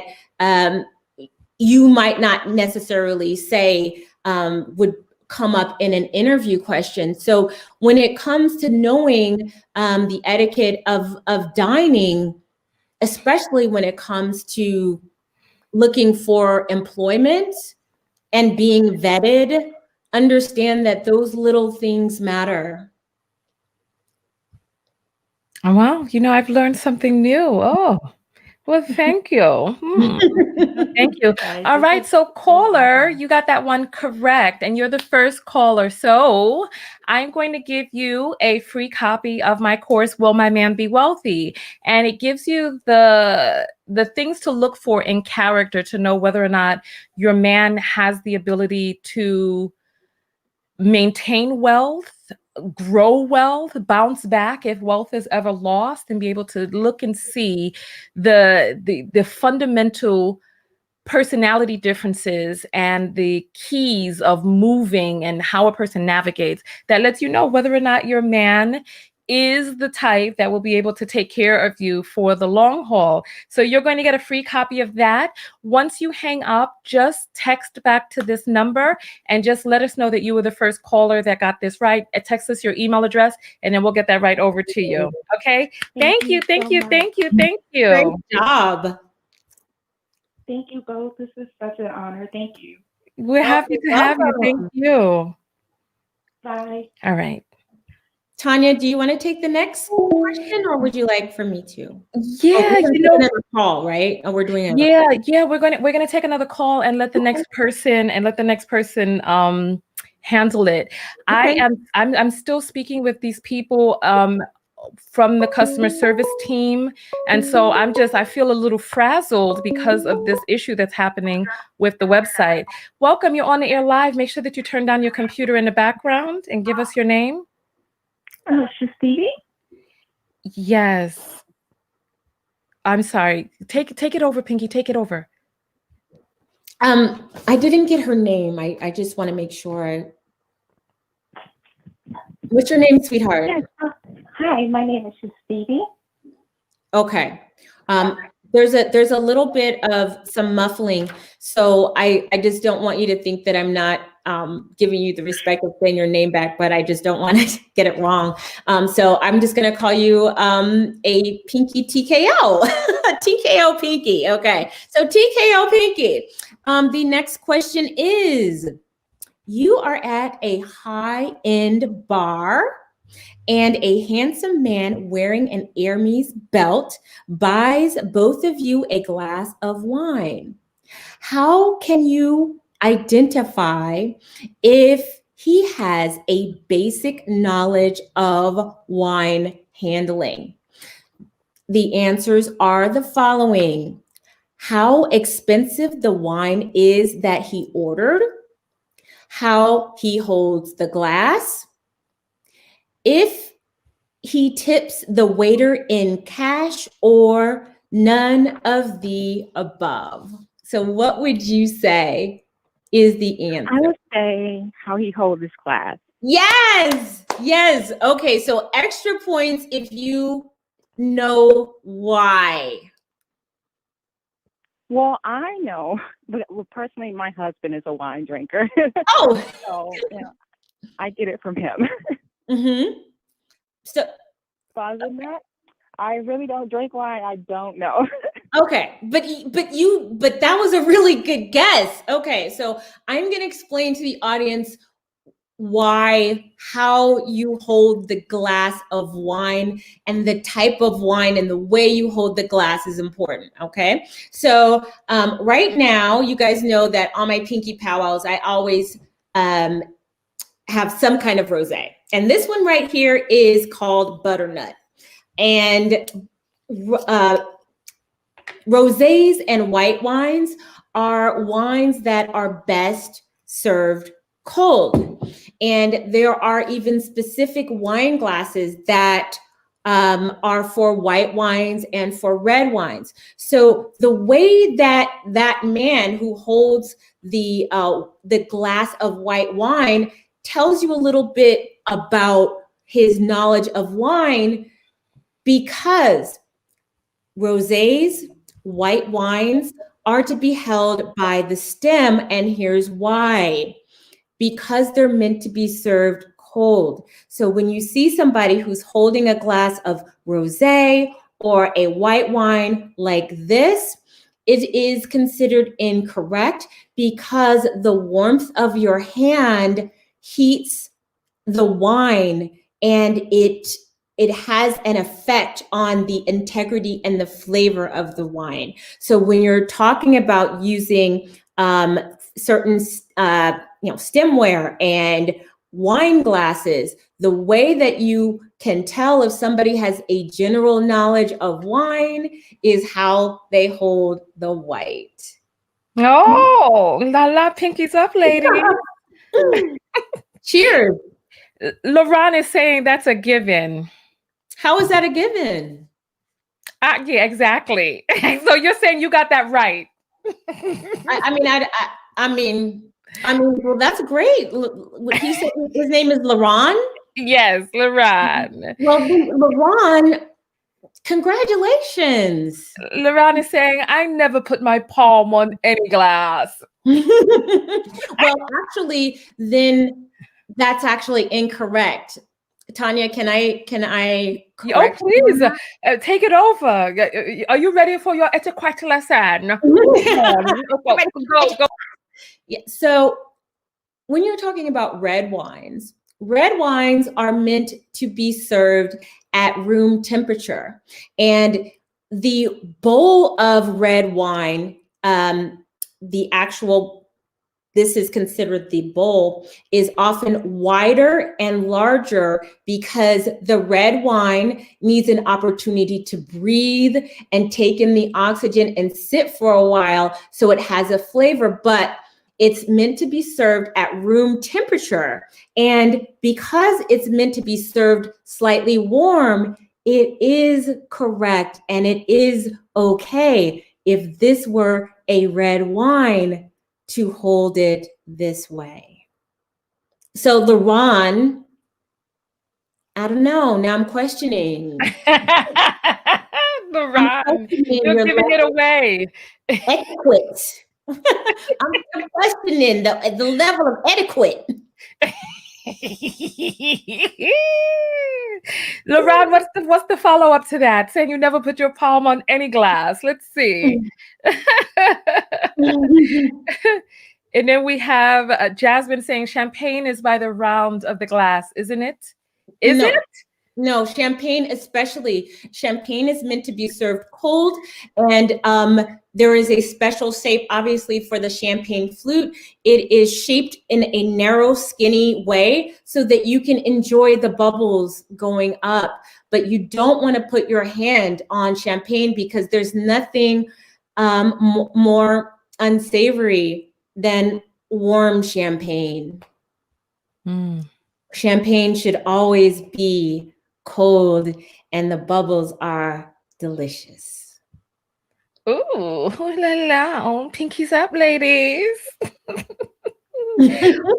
you might not necessarily say would come up in an interview question. So when it comes to knowing the etiquette of dining, especially when it comes to looking for employment and being vetted, understand that those little things matter. Oh, wow. I've learned something new. Oh, well, thank you. Thank you. All right. So caller, you got that one correct. And you're the first caller. So I'm going to give you a free copy of my course, Will My Man Be Wealthy? And it gives you the things to look for in character to know whether or not your man has the ability to maintain wealth, grow wealth, bounce back if wealth is ever lost, and be able to look and see the fundamental personality differences and the keys of moving and how a person navigates that lets you know whether or not your man is the type that will be able to take care of you for the long haul. So you're going to get a free copy of that. Once you hang up, just text back to this number and just let us know that you were the first caller that got this right. Text us your email address and then we'll get that right over to you. Okay? Thank you. Thank you. Great job. Thank you both. This is such an honor. Thank you. We're happy to have you. Thank you. Bye. All right. Tanya, do you want to take the next question, or would you like for me to? Yeah, another call, right? Oh, we're doing it. Yeah. We're gonna take another call and let the next person handle it. Okay. I'm still speaking with these people from the customer service team, and so I feel a little frazzled because of this issue that's happening with the website. Welcome, you're on the air live. Make sure that you turn down your computer in the background and give us your name. Stevie? Yes. I'm sorry. Take it over, Pinky. Take it over. I didn't get her name. I just want to make sure. What's your name, sweetheart? Yes. Hi, my name is Stevie. Okay. There's a little bit of some muffling, so I just don't want you to think that I'm not giving you the respect of saying your name back, but I just don't want to get it wrong. So I'm just going to call you a Pinky TKO. TKO Pinky. Okay. So TKO Pinky. The next question is, you are at a high-end bar and a handsome man wearing an Hermes belt buys both of you a glass of wine. How can you identify if he has a basic knowledge of wine handling? The answers are the following: how expensive the wine is that he ordered, how he holds the glass, if he tips the waiter in cash, or none of the above. So what would you say is the answer? I would say how he holds his glass. Yes. Okay, so extra points if you know why. Well, I know, but personally, my husband is a wine drinker. Oh. So I get it from him. Mm-hmm. So than that, I really don't drink wine. I don't know. Okay, but that was a really good guess. Okay, so I'm going to explain to the audience how you hold the glass of wine, and the type of wine and the way you hold the glass is important. Okay, so right now, you guys know that on my pinky powwows, I always have some kind of rosé, and this one right here is called butternut. And rosés and white wines are wines that are best served cold. And there are even specific wine glasses that are for white wines and for red wines. So the way that man who holds the glass of white wine tells you a little bit about his knowledge of wine, because rosés, white wines are to be held by the stem, and here's why. Because they're meant to be served cold. So when you see somebody who's holding a glass of rosé or a white wine like this, it is considered incorrect, because the warmth of your hand heats the wine, and it has an effect on the integrity and the flavor of the wine. So when you're talking about using certain stemware and wine glasses, the way that you can tell if somebody has a general knowledge of wine is how they hold the white. Oh, la pinkies up, ladies. Cheers. LaRon is saying that's a given. How is that a given? Yeah, exactly. So you're saying you got that right. I mean, well, that's great. He said his name is LaRon? Yes, LaRon. Well, LaRon, congratulations. LaRon is saying, I never put my palm on any glass. Well, actually, then that's actually incorrect. Tanya, can I correct? Oh, please, take it over. Are you ready for your etiquette lesson? Go. Yeah, so when you're talking about red wines are meant to be served at room temperature. And the bowl of red wine, this is considered the bowl, is often wider and larger, because the red wine needs an opportunity to breathe and take in the oxygen and sit for a while, so it has a flavor, but it's meant to be served at room temperature. And because it's meant to be served slightly warm, it is correct and it is okay if this were a red wine to hold it this way. So LaRon, I don't know. Now I'm questioning. LaRon, you're giving it away. Etiquette. I'm questioning the level of etiquette. LaRon, what's the follow-up to that? Saying you never put your palm on any glass. Let's see. And then we have Jasmine saying champagne is by the round of the glass, isn't it? Is it? No, champagne is meant to be served cold, and there is a special shape, obviously, for the champagne flute. It is shaped in a narrow, skinny way so that you can enjoy the bubbles going up, but you don't want to put your hand on champagne, because there's nothing more unsavory than warm champagne. Champagne should always be cold, and the bubbles are delicious. Ooh, la la, oh, pinkies up, ladies.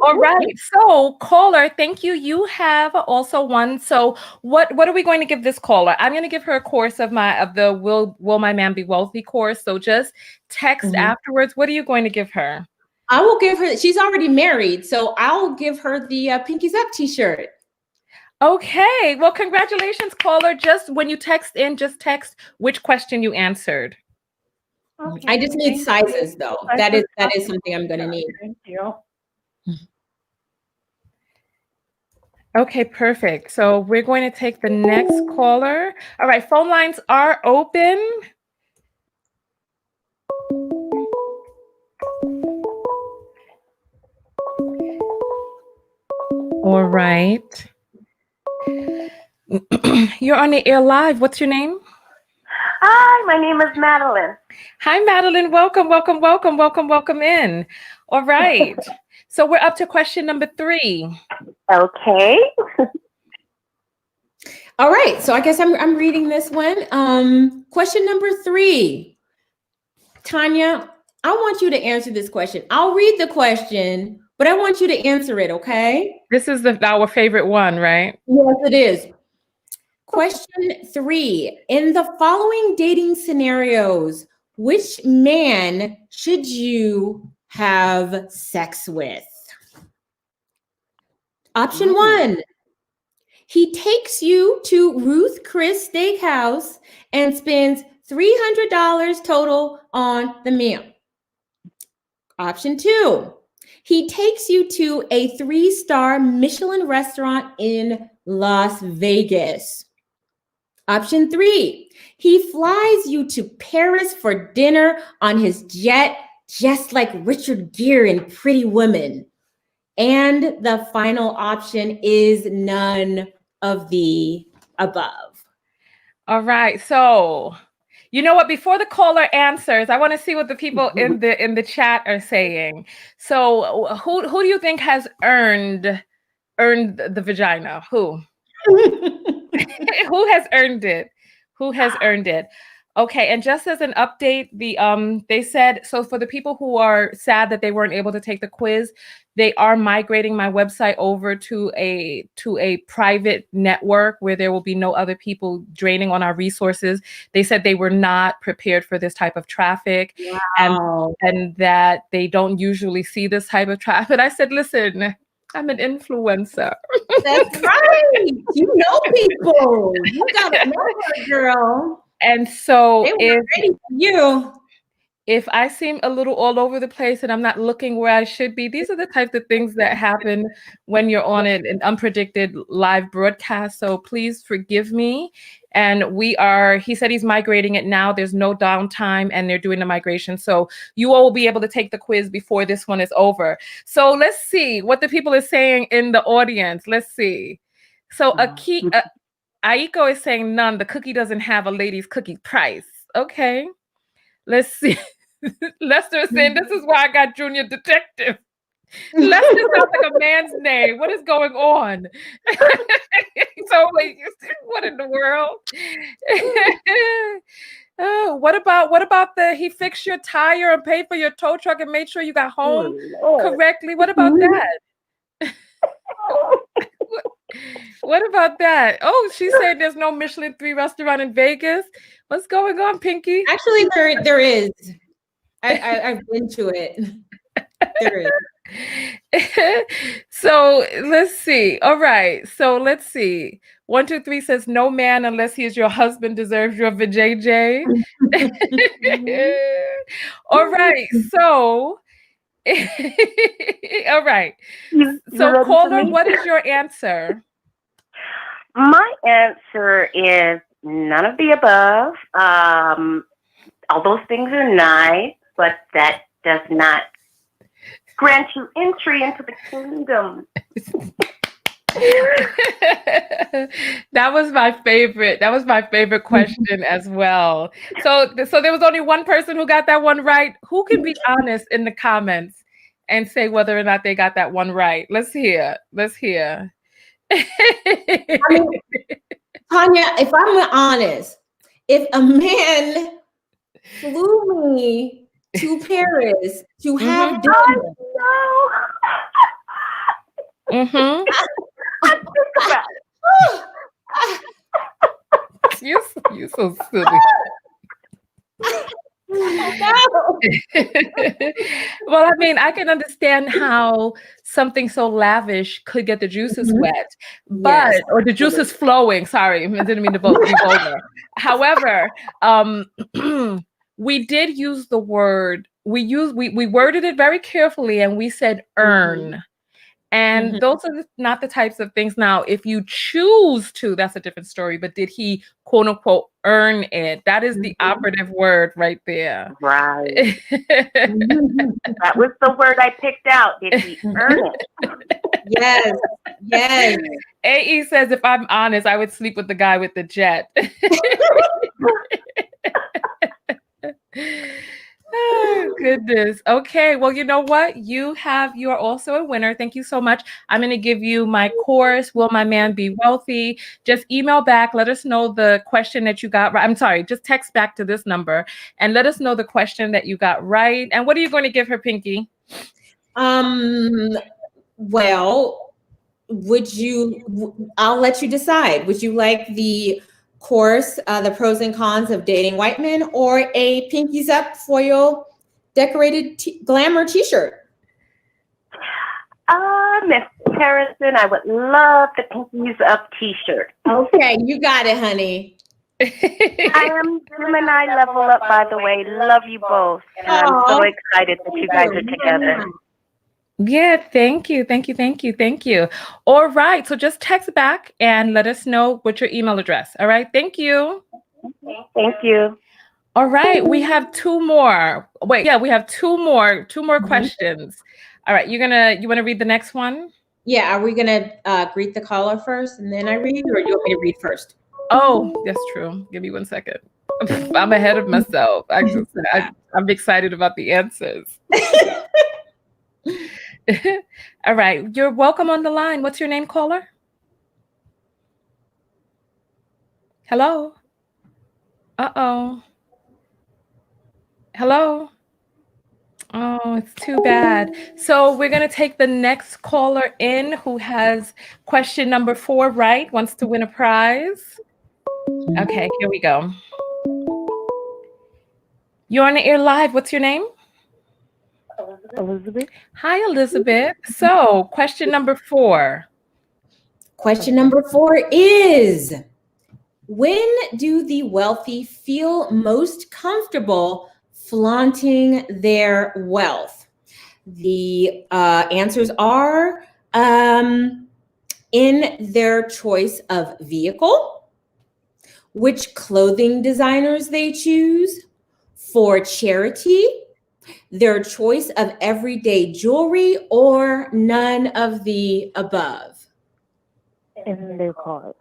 All right, so caller, thank you. You have also one. So what are we going to give this caller? I'm going to give her a course of the Will My Man Be Wealthy course. So just text afterwards. What are you going to give her? I will give her, she's already married, so I'll give her the Pinkies Up t-shirt. Okay. Well, congratulations, caller. Just when you text in, just text which question you answered. Okay, I just need thank you. sizes though. That is something I'm going to need. Thank you. Okay, perfect. So we're going to take the next caller. All right, phone lines are open. All right. You're on the air live. What's your name? Hi, my name is Madeline. Hi, Madeline. Welcome, welcome, welcome, welcome, welcome in. All right. So we're up to question number 3. Okay. All right. So I guess I'm reading this one. Question number 3. Tanya, I want you to answer this question. I'll read the question, but I want you to answer it, okay? This is our favorite one, right? Yes, it is. Question 3. In the following dating scenarios, which man should you have sex with? Option 1. He takes you to Ruth Chris Steakhouse and spends $300 total on the meal. Option 2. He takes you to a 3-star Michelin restaurant in Las Vegas. Option 3. He flies you to Paris for dinner on his jet, just like Richard Gere in Pretty Woman. And the final option is none of the above. All right. So, you know what? Before the caller answers, I want to see what the people in the chat are saying. So, who do you think has earned the vagina? Who? Who has earned it? Who has earned it? Okay, and just as an update, they said, so for the people who are sad that they weren't able to take the quiz, they are migrating my website over to a private network where there will be no other people draining on our resources. They said they were not prepared for this type of traffic. Wow. and that they don't usually see this type of traffic. I said, listen, I'm an influencer. That's right. You know people. You gotta know her, girl. And so They were ready for you. if I seem a little all over the place and I'm not looking where I should be, these are the types of things that happen when you're on an unpredicted live broadcast. So please forgive me. And he said he's migrating it now. There's no downtime and they're doing the migration. So you all will be able to take the quiz before this one is over. So let's see what the people are saying in the audience. Let's see. So Aiko is saying none. The cookie doesn't have a lady's cookie price. Okay. Let's see. Lester is saying, this is why I got junior detective. Lester sounds like a man's name. What is going on? So, like, what in the world? Oh, what about he fixed your tire and paid for your tow truck and made sure you got home correctly? What about that? What about that? Oh, she said there's no Michelin 3 restaurant in Vegas. What's going on, Pinky? Actually, there is. I've been to it. There is. So let's see. All right. So let's see. 1, 2, 3 says no man unless he is your husband deserves your vajayjay. All right. So all right. So caller, what is your answer? My answer is none of the above. All those things are nice, but that does not grant you entry into the kingdom. That was my favorite question as well. So there was only one person who got that one right. Who can be honest in the comments and say whether or not they got that one right? Let's hear. I mean, Tanya, if I'm honest, if a man flew me to Paris to have dinner, You're so silly. No. Well, I mean, I can understand how something so lavish could get the juices wet, Yes. or the juices flowing. Sorry, I didn't mean to be vulgar. However, we did use the word. We worded it very carefully, and we said earn. And those are not the types of things. Now, if you choose to, that's a different story. But did he, quote unquote, earn it? That is the operative word right there. Right. That was the word I picked out. Did he earn it? Yes. Yes. AE says, if I'm honest, I would sleep with the guy with the jet. Oh, goodness. Okay. Well, you know what? You're also a winner. Thank you so much. I'm going to give you my course, Will My Man Be Wealthy? Just email back. Let us know the question that you got right. I'm sorry. Just text back to this number and let us know the question that you got right. And what are you going to give her, Pinky? Well, I'll let you decide. Would you like the course, the pros and cons of dating white men, or a Pinkies Up foil decorated glamour t-shirt? Miss Harrison, I would love the Pinkies Up t-shirt. Okay, you got it, honey. I am Gemini Level Up, by the way. Love you both. And I'm so excited that you guys are together. Yeah, thank you. Thank you. Thank you. Thank you. All right. So just text back and let us know what's your email address. All right. Thank you. Thank you. All right. We have two more. Wait, yeah, we have two more questions. All right. You want to read the next one? Yeah. Are we going to greet the caller first and then I read, or do you want me to read first? Oh, that's true. Give me 1 second. I'm ahead of myself. I'm excited about the answers. All right. You're welcome on the line. What's your name, caller? Hello? Uh-oh. Hello? Oh, it's too bad. So we're going to take the next caller in who has question number 4 right, wants to win a prize. Okay, here we go. You're on the air live. What's your name? Elizabeth. Hi, Elizabeth. So question number 4. Question number 4 is, when do the wealthy feel most comfortable flaunting their wealth? The answers are in their choice of vehicle, which clothing designers they choose, for charity, their choice of everyday jewelry, or none of the above. In their car.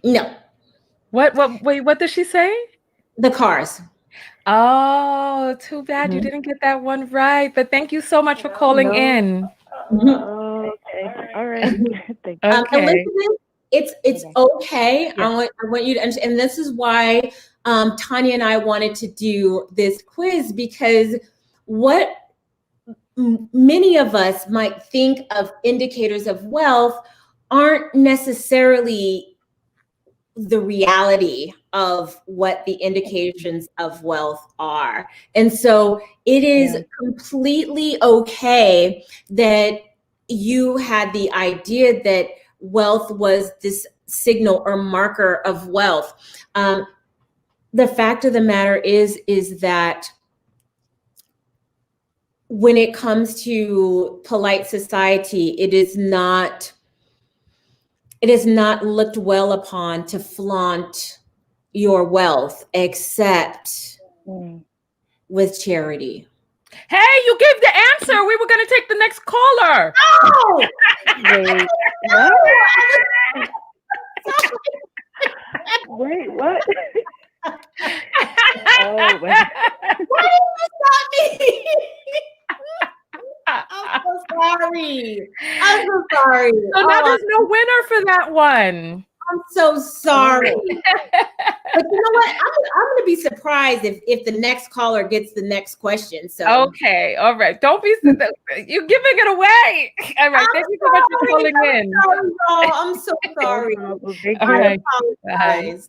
No. Wait, what did she say? The cars. Oh, too bad you didn't get that one right. But thank you so much for calling in. Okay. All right. Thank you. Okay. Elizabeth, it's okay. Yes. I want you to understand, and this is why Tanya and I wanted to do this quiz, because what many of us might think of indicators of wealth aren't necessarily the reality of what the indications of wealth are. And so it is completely okay that you had the idea that wealth was this signal or marker of wealth. The fact of the matter is that when it comes to polite society, it is not looked well upon to flaunt your wealth, except with charity. Hey, you gave the answer. We were going to take the next caller. Oh! Wait, what? Wait, what? Oh, wait. Why did you stop me? I'm so sorry. I'm so sorry. So now there's no winner for that one. I'm so sorry. But you know what? I'm going to be surprised if the next caller gets the next question. So Okay, all right. Don't be you're giving it away. All right, thank you so much for calling in. Sorry, y'all. I'm so sorry. Thank All you. right. Apologize.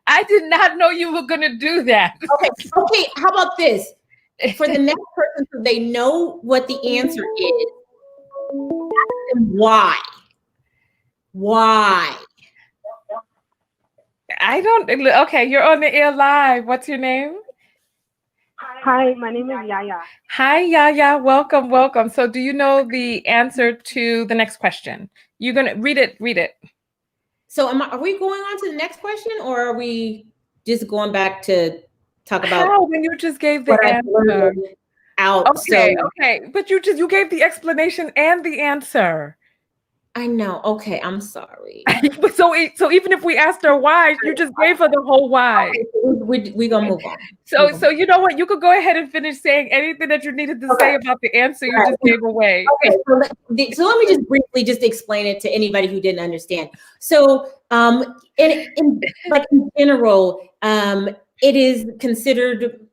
I did not know you were gonna do that. Okay. How about this? For the next person, so they know what the answer is. Ask them why. Why? I don't. Okay, you're on the air live. What's your name? Hi, my name is Yaya. Hi, Yaya. Welcome, welcome. So, do you know the answer to the next question? You're gonna read it. Read it. So, are we going on to the next question, or are we just going back to talk about How when you just gave the what I answer? blurted out? Okay, So, okay, but you gave the explanation and the answer. I know. Okay, I'm sorry. so even if we asked her why, you just gave her the whole why. Okay, we gonna move on. So you know what? You could go ahead and finish saying anything that you needed to say about the answer you just gave away. Okay, so let me just briefly just explain it to anybody who didn't understand. So, in general, it is considered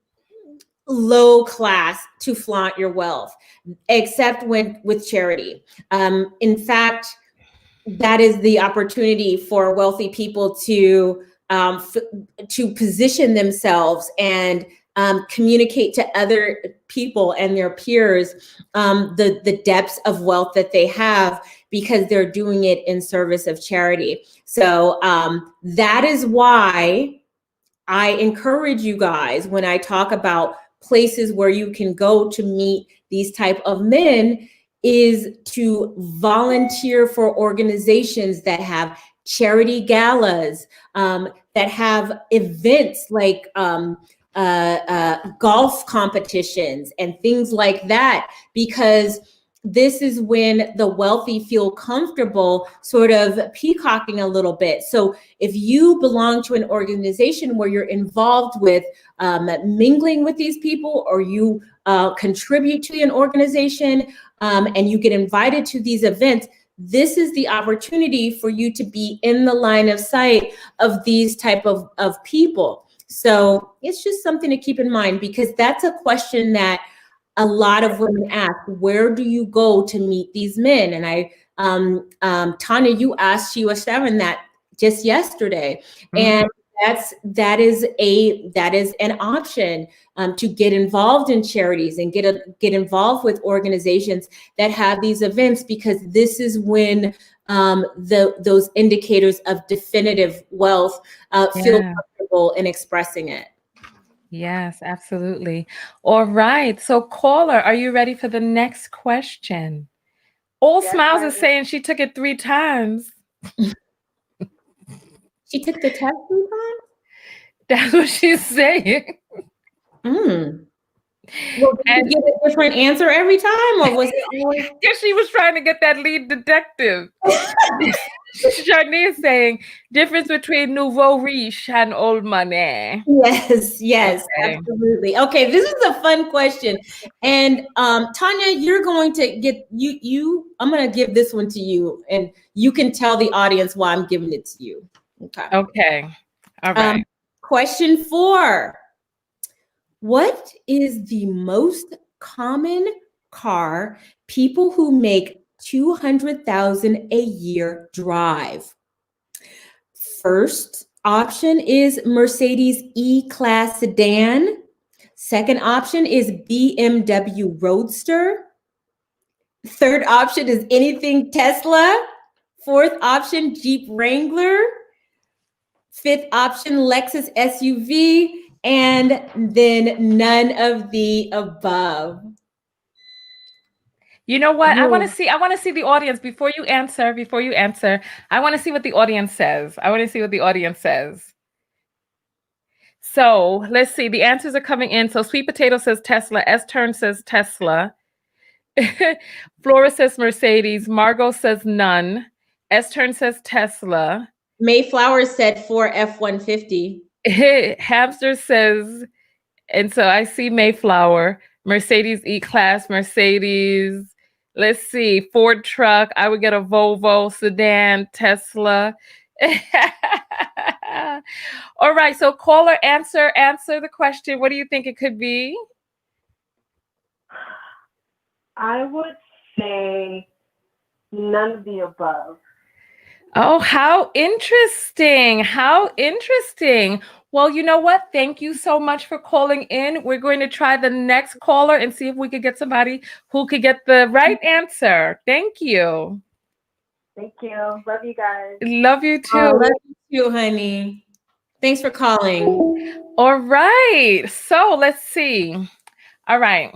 low class to flaunt your wealth, except with charity. In fact, that is the opportunity for wealthy people to position themselves and communicate to other people and their peers the depths of wealth that they have, because they're doing it in service of charity. So that is why I encourage you guys, when I talk about places where you can go to meet these type of men, is to volunteer for organizations that have charity galas, that have events like golf competitions and things like that, because this is when the wealthy feel comfortable sort of peacocking a little bit. So if you belong to an organization where you're involved with mingling with these people, or you contribute to an organization and you get invited to these events, this is the opportunity for you to be in the line of sight of these type of people. So it's just something to keep in mind, because that's a question that a lot of women ask: where do you go to meet these men? And Tanya, you asked Sheila Sharon that just yesterday. And that is an option to get involved in charities and get involved with organizations that have these events, because this is when those indicators of definitive wealth feel comfortable in expressing it. Yes, absolutely. All right. So caller, are you ready for the next question? All Yes, Smiles I is am. saying she took it 3 times. She took the test 3 times? That's what she's saying. Well, did you get a different answer every time, or was it always? Yeah, she was trying to get that lead detective. Sharney is saying difference between nouveau riche and old money. Yes, Okay. absolutely. Okay, this is a fun question. And Tanya, you're going to get I'm going to give this one to you, and you can tell the audience why I'm giving it to you. Okay. All right. Question 4. What is the most common car people who make $200,000 a year drive? First option is Mercedes E-Class sedan. Second option is BMW Roadster. Third option is anything Tesla. Fourth option, Jeep Wrangler. Fifth option, Lexus SUV. And then none of the above. You know what? I want to see the audience before you answer. I want to see what the audience says. So let's see. The answers are coming in. So Sweet Potato says Tesla. S-Turn says Tesla. Flora says Mercedes. Margot says none. S-Turn says Tesla. Mayflower said Ford F-150. Hamster says, and so I see Mayflower. Mercedes E-Class. Mercedes. Let's see. Ford truck. I would get a Volvo sedan, Tesla. All right. So caller, answer the question. What do you think it could be? I would say none of the above. Oh, how interesting. How interesting. Well, you know what? Thank you so much for calling in. We're going to try the next caller and see if we could get somebody who could get the right answer. Thank you. Thank you. Love you guys. Love you too. Oh, love you too, honey. Thanks for calling. All right. So let's see. All right.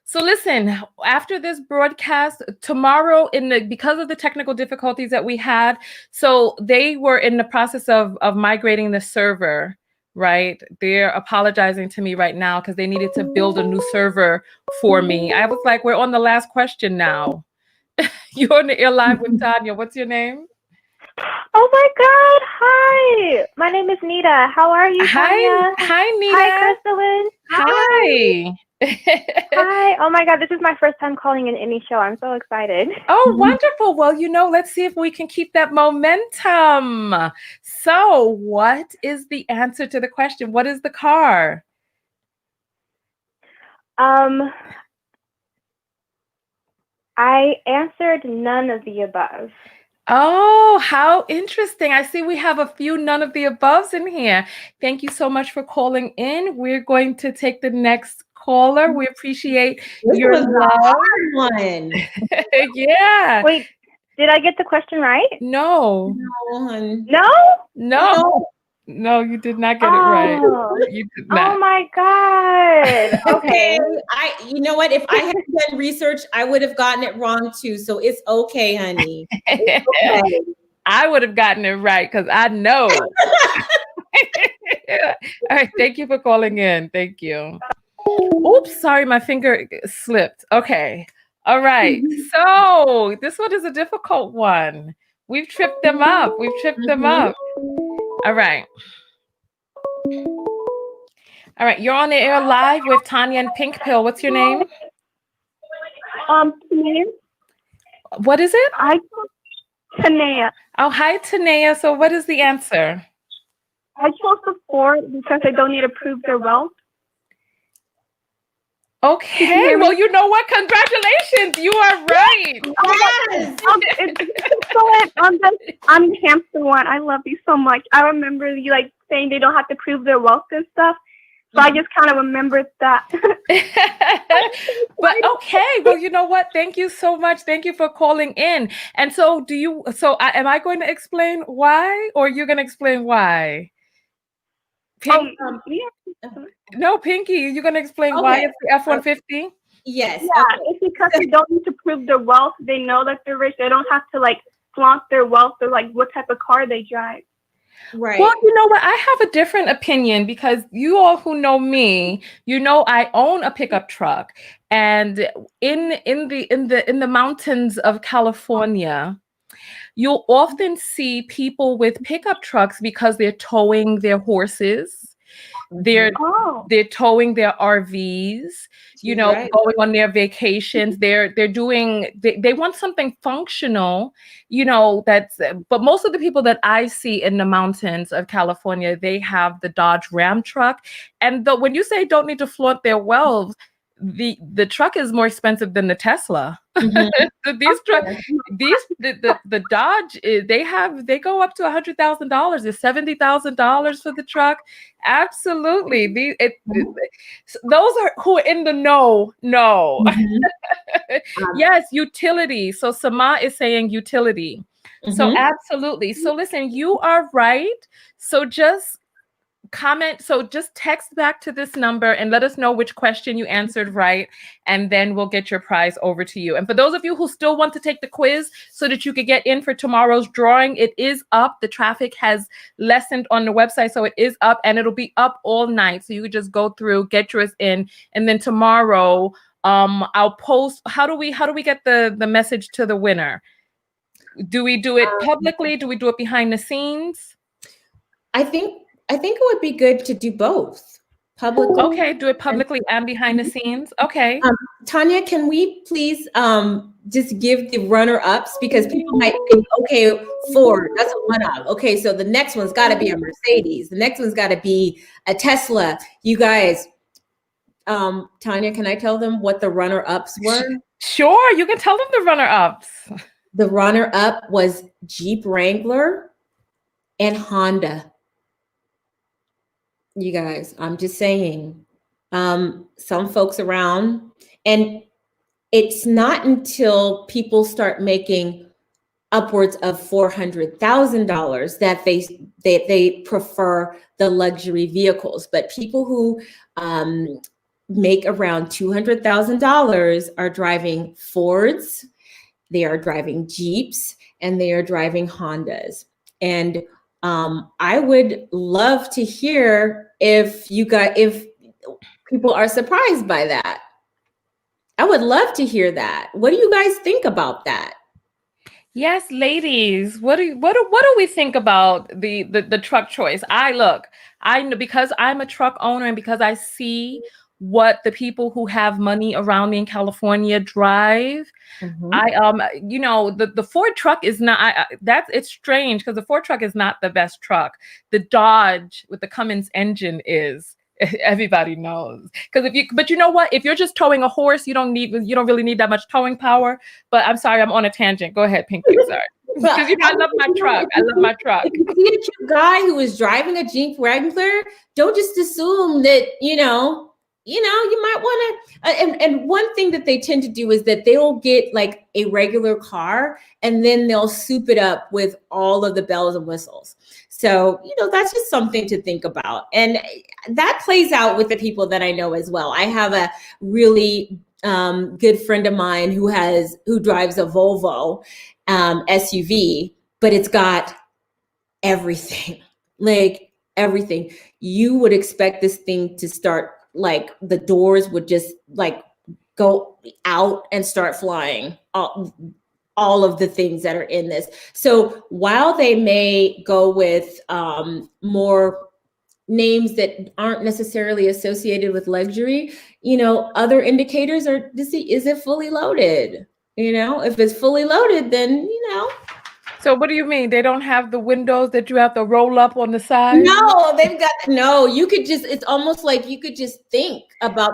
So listen, after this broadcast tomorrow, because of the technical difficulties that we had, so they were in the process of migrating the server, right? They're apologizing to me right now because they needed to build a new server for me. I was like, we're on the last question now. You're on the air live with Tanya. What's your name? Oh my God! Hi, my name is Nita. How are you, Tanya? Hi, Nita. Hi, Crystalline. Hi. Hi. Oh my God, this is my first time calling in any show. I'm so excited. Oh, wonderful. Well, let's see if we can keep that momentum. So, what is the answer to the question? What is the car? I answered none of the above. Oh, how interesting. I see we have a few none of the aboves in here. Thank you so much for calling in. We're going to take the next caller. We appreciate your love. One. Yeah. Wait, did I get the question right? No. No, honey. No? No, you did not get it right. You did not. Oh my God. Okay. You know what? If I had done research, I would have gotten it wrong too. So it's okay, honey. It's okay. I would have gotten it right because I know. All right. Thank you for calling in. Thank you. Oops, sorry, my finger slipped. Okay. All right. So this one is a difficult one. We've tripped them up. All right. All right. You're on the air live with Tanya and Pink Pill. What's your name? Tanea. What is it? Tanea. Oh, hi, Tanea. So what is the answer? I chose the Ford because I don't need to prove their wealth. Okay. Well, you know what? Congratulations. You are right. Yes. I'm the hamster one. I love you so much. I remember you saying they don't have to prove their wealth and stuff. So I just kind of remembered that. But okay. Well, you know what? Thank you so much. Thank you for calling in. And so am I going to explain why or you're going to explain why? Pink, No, Pinky, you're going to explain why it's the F-150? Yes. Yeah, it's because they don't need to prove their wealth. They know that they're rich. They don't have to flaunt their wealth or what type of car they drive. Right. Well, you know what? I have a different opinion because you all who know me, I own a pickup truck, and in the mountains of California, you'll often see people with pickup trucks because they're towing their horses. They're towing their RVs, Right. going on their vacations. They're doing, they want something functional, but most of the people that I see in the mountains of California, they have the Dodge Ram truck. And when you say don't need to flaunt their wealth, the truck is more expensive than the Tesla. These trucks, the Dodge, they go up to $100,000. It's $70,000 for the truck. Absolutely. Those are who are in the know. Yes, utility. So Sama is saying utility. So absolutely. So listen, you are right. So just comment. So just text back to this number and let us know which question you answered right. And then we'll get your prize over to you. And for those of you who still want to take the quiz so that you could get in for tomorrow's drawing, it is up. The traffic has lessened on the website. So it is up and it'll be up all night. So you could just go through, get yours in. And then tomorrow, I'll post, how do we get the message to the winner? Do we do it publicly? Do we do it behind the scenes? I think it would be good to do both. Publicly. Okay, do it publicly and behind the scenes. Okay. Tanya, can we please just give the runner-ups, because people might think, okay, Ford, that's a one-up. Okay, so the next one's got to be a Mercedes. The next one's got to be a Tesla. You guys, Tanya, can I tell them what the runner-ups were? Sure, you can tell them the runner-ups. The runner-up was Jeep Wrangler and Honda. You guys, I'm just saying, some folks around, and it's not until people start making upwards of $400,000 that they prefer the luxury vehicles. But people who make around $200,000 are driving Fords, they are driving Jeeps, and they are driving Hondas. And I would love to hear if people are surprised by that. I would love to hear that. What do you guys think about that? Yes, ladies. What do we think about the truck choice? I know, because I'm a truck owner and because I see what the people who have money around me in California drive. The Ford truck is not, it's strange because the Ford truck is not the best truck. The Dodge with the Cummins engine is. Everybody knows. But you know what? If you're just towing a horse, you don't really need that much towing power. But I'm sorry, I'm on a tangent. Go ahead, Pinky. Sorry. Because I love my truck. I love my truck. If you see a cute guy who is driving a Jeep Wrangler, don't just assume that, you might want to, and one thing that they tend to do is that they'll get like a regular car and then they'll soup it up with all of the bells and whistles. So, that's just something to think about. And that plays out with the people that I know as well. I have a really good friend of mine who drives a Volvo SUV, but it's got everything, like everything. You would expect this thing to start, like the doors would just like go out and start flying. All of the things that are in this. So while they may go with more names that aren't necessarily associated with luxury, other indicators are to see, is it fully loaded? If it's fully loaded, then, So what do you mean? They don't have the windows that you have to roll up on the side? No, you could just, it's almost like you could just think about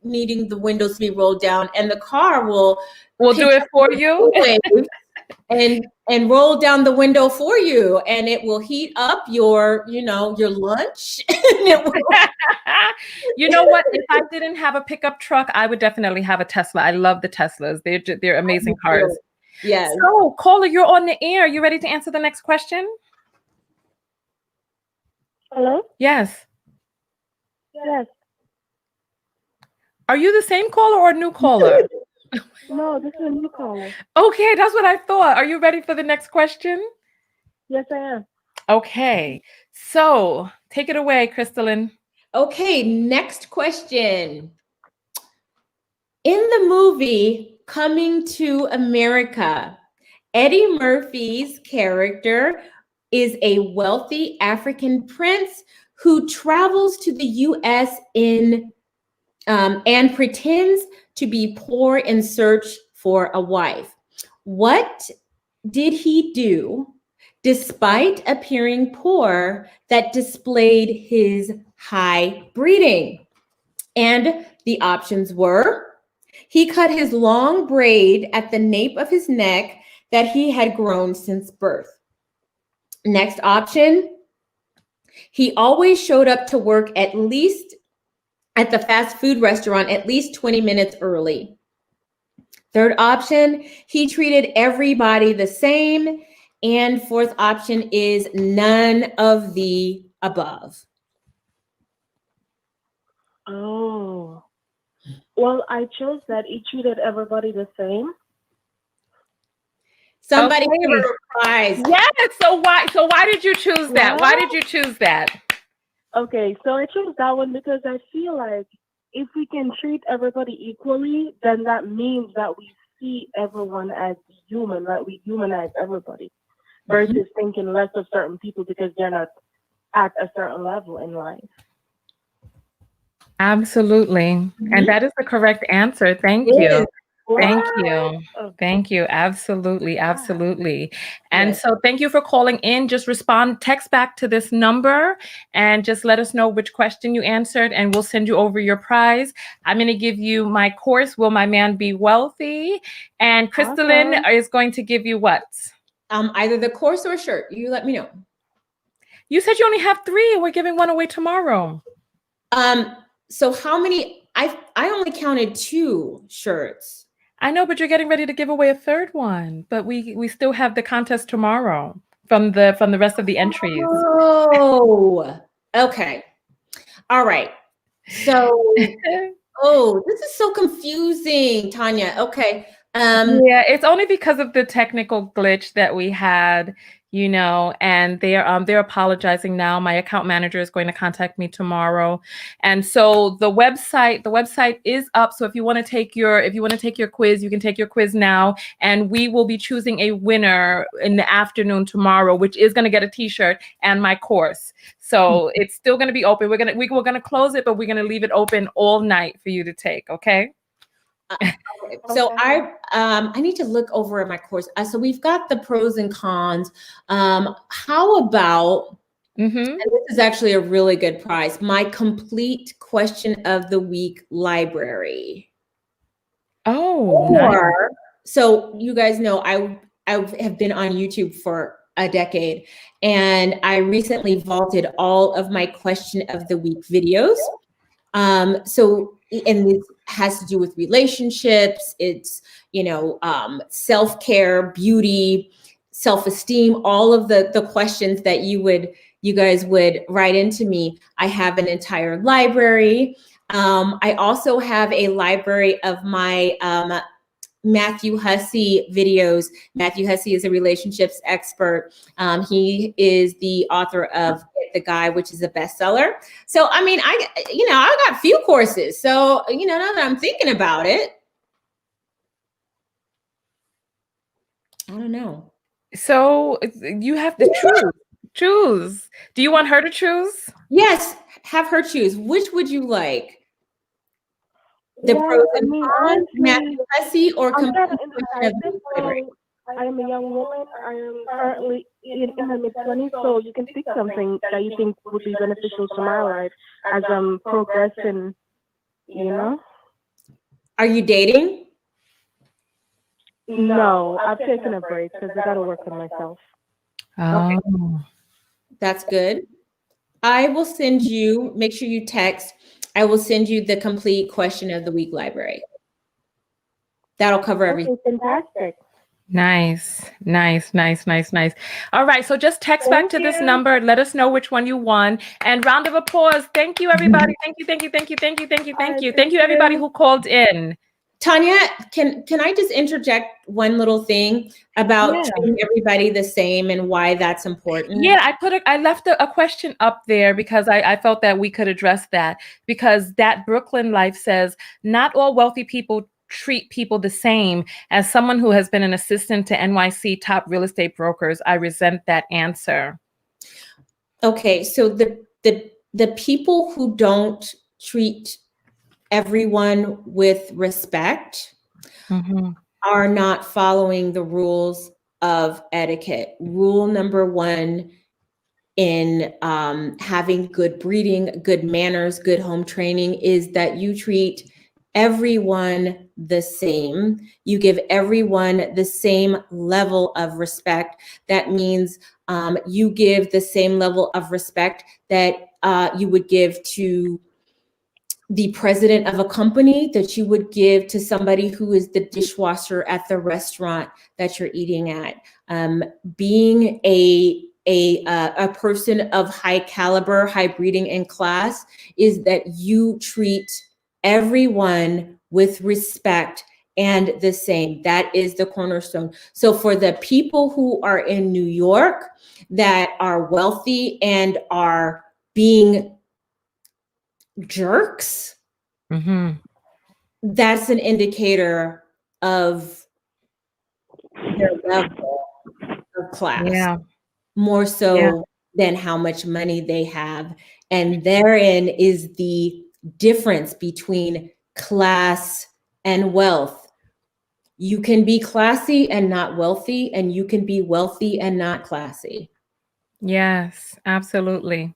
needing the windows to be rolled down and the car will do it for you and roll down the window for you, and it will heat up your lunch. You know what? If I didn't have a pickup truck, I would definitely have a Tesla. I love the Teslas. They're amazing cars. Yes. So, caller, you're on the air. You ready to answer the next question? Hello? Yes. Yes. Are you the same caller or a new caller? No, this is a new caller. Okay, that's what I thought. Are you ready for the next question? Yes, I am. Okay. So, take it away, Crystalline. Okay, next question. In the movie Coming to America, Eddie Murphy's character is a wealthy African prince who travels to the U.S. and pretends to be poor in search for a wife. What did he do despite appearing poor that displayed his high breeding? And the options were: he cut his long braid at the nape of his neck that he had grown since birth. Next option: he always showed up to work at least at the fast food restaurant at least 20 minutes early. Third option: he treated everybody the same. And fourth option is none of the above. Oh. Well, I chose that he treated everybody the same. Somebody give her a prize. Yes. So why did you choose that? Why did you choose that? Okay, so I chose that one because I feel like if we can treat everybody equally, then that means that we see everyone as human, that we humanize everybody, versus thinking less of certain people because they're not at a certain level in life. Absolutely. And that is the correct answer. Thank you. Thank What? you. Oh, Thank you. Absolutely. yeah. Absolutely. And Yes. so thank you for calling in. Just respond, text back to this number and just let us know which question you answered, and we'll send you over your prize. I'm going to give you my course, Will My Man Be Wealthy? And Crystalline Awesome. is going to give you what? Either the course or a shirt. You let me know. You said you only have 3. We're giving one away tomorrow. So how many? I only counted 2 shirts. I know, but you're getting ready to give away a 3rd one. But we still have the contest tomorrow from the rest of the entries. Oh, okay. All right. So, this is so confusing, Tanya. Okay. Yeah, it's only because of the technical glitch that we had, and they're apologizing now. My account manager is going to contact me tomorrow. And so the website is up. So if you want to take your quiz, you can take your quiz now, and we will be choosing a winner in the afternoon tomorrow, which is going to get a t-shirt and my course. So it's still going to be open. We're going to close it, but we're going to leave it open all night for you to take, okay? So I need to look over at my course. So we've got the pros and cons. How about, and this is actually a really good prize, my complete question of the week library. Oh, nice. So you guys know I have been on YouTube for a decade, and I recently vaulted all of my question of the week videos. And this has to do with relationships. It's, self-care, beauty, self-esteem, all of the questions that you guys would write into me. I have an entire library. I also have a library of my Matthew Hussey videos. Matthew Hussey is a relationships expert. He is the author of Get the Guy, which is a bestseller. So, I mean, I got a few courses. So, now that I'm thinking about it, I don't know. So you have to choose. Do you want her to choose? Yes, have her choose. Which would you like? The pros and cons, Matthew Hussey, or I'm complete kind of question of the indecisive. library? I am a young woman. I am currently in my mid-20s, so you can pick something that you think would be beneficial to my life as I'm progressing, Are you dating? No, I've taken a break because I got to work on myself. Okay. That's good. I will send you, make sure you text, I will send you the complete question of the week library. That'll cover everything. Okay, fantastic. Nice. All right, so just text back to this number. Let us know which one you won. And round of applause. Thank you, everybody. Thank you. Thank you, everybody who called in. Tanya, can I just interject one little thing about treating everybody the same and why that's important? Yeah, I left a question up there because I felt that we could address that, because that Brooklyn Life says not all wealthy people treat people the same. As someone who has been an assistant to NYC top real estate brokers, I resent that answer. Okay, so the people who don't treat everyone with respect are not following the rules of etiquette. Rule number 1 in having good breeding, good manners, good home training is that you treat everyone the same. You give everyone the same level of respect. That means you give the same level of respect that you would give to the president of a company, that you would give to somebody who is the dishwasher at the restaurant that you're eating at. Being a person of high caliber, high breeding and class is that you treat everyone with respect and the same. That is the cornerstone. So for the people who are in New York that are wealthy and are being jerks, that's an indicator of their level of class, more so than how much money they have. And therein is the difference between class and wealth. you can be classy and not wealthy, and you can be wealthy and not classy. Yes, absolutely.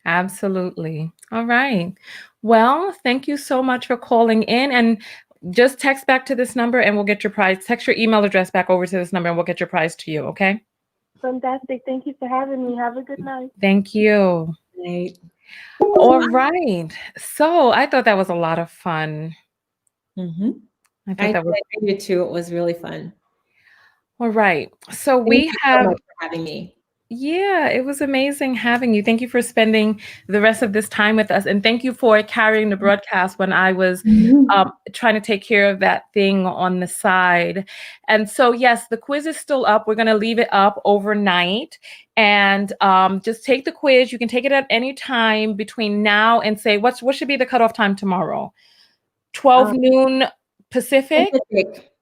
Absolutely. All right. Well, thank you so much for calling in, and just text back to this number and we'll get your prize. Text your email address back over to this number and we'll get your prize to you. Okay. Fantastic. Thank you for having me. Have a good night. Thank you. Right. All right. So I thought that was a lot of fun. Mm-hmm. I thought that was I did too. It was really fun. all right. So Thank we you have so much for having me. Yeah, it was amazing having you. Thank you for spending the rest of this time with us. And thank you for carrying the broadcast when I was trying to take care of that thing on the side. And so, yes, the quiz is still up. We're going to leave it up overnight. And just take the quiz. You can take it at any time between now and say, what should be the cutoff time tomorrow? 12 noon Pacific?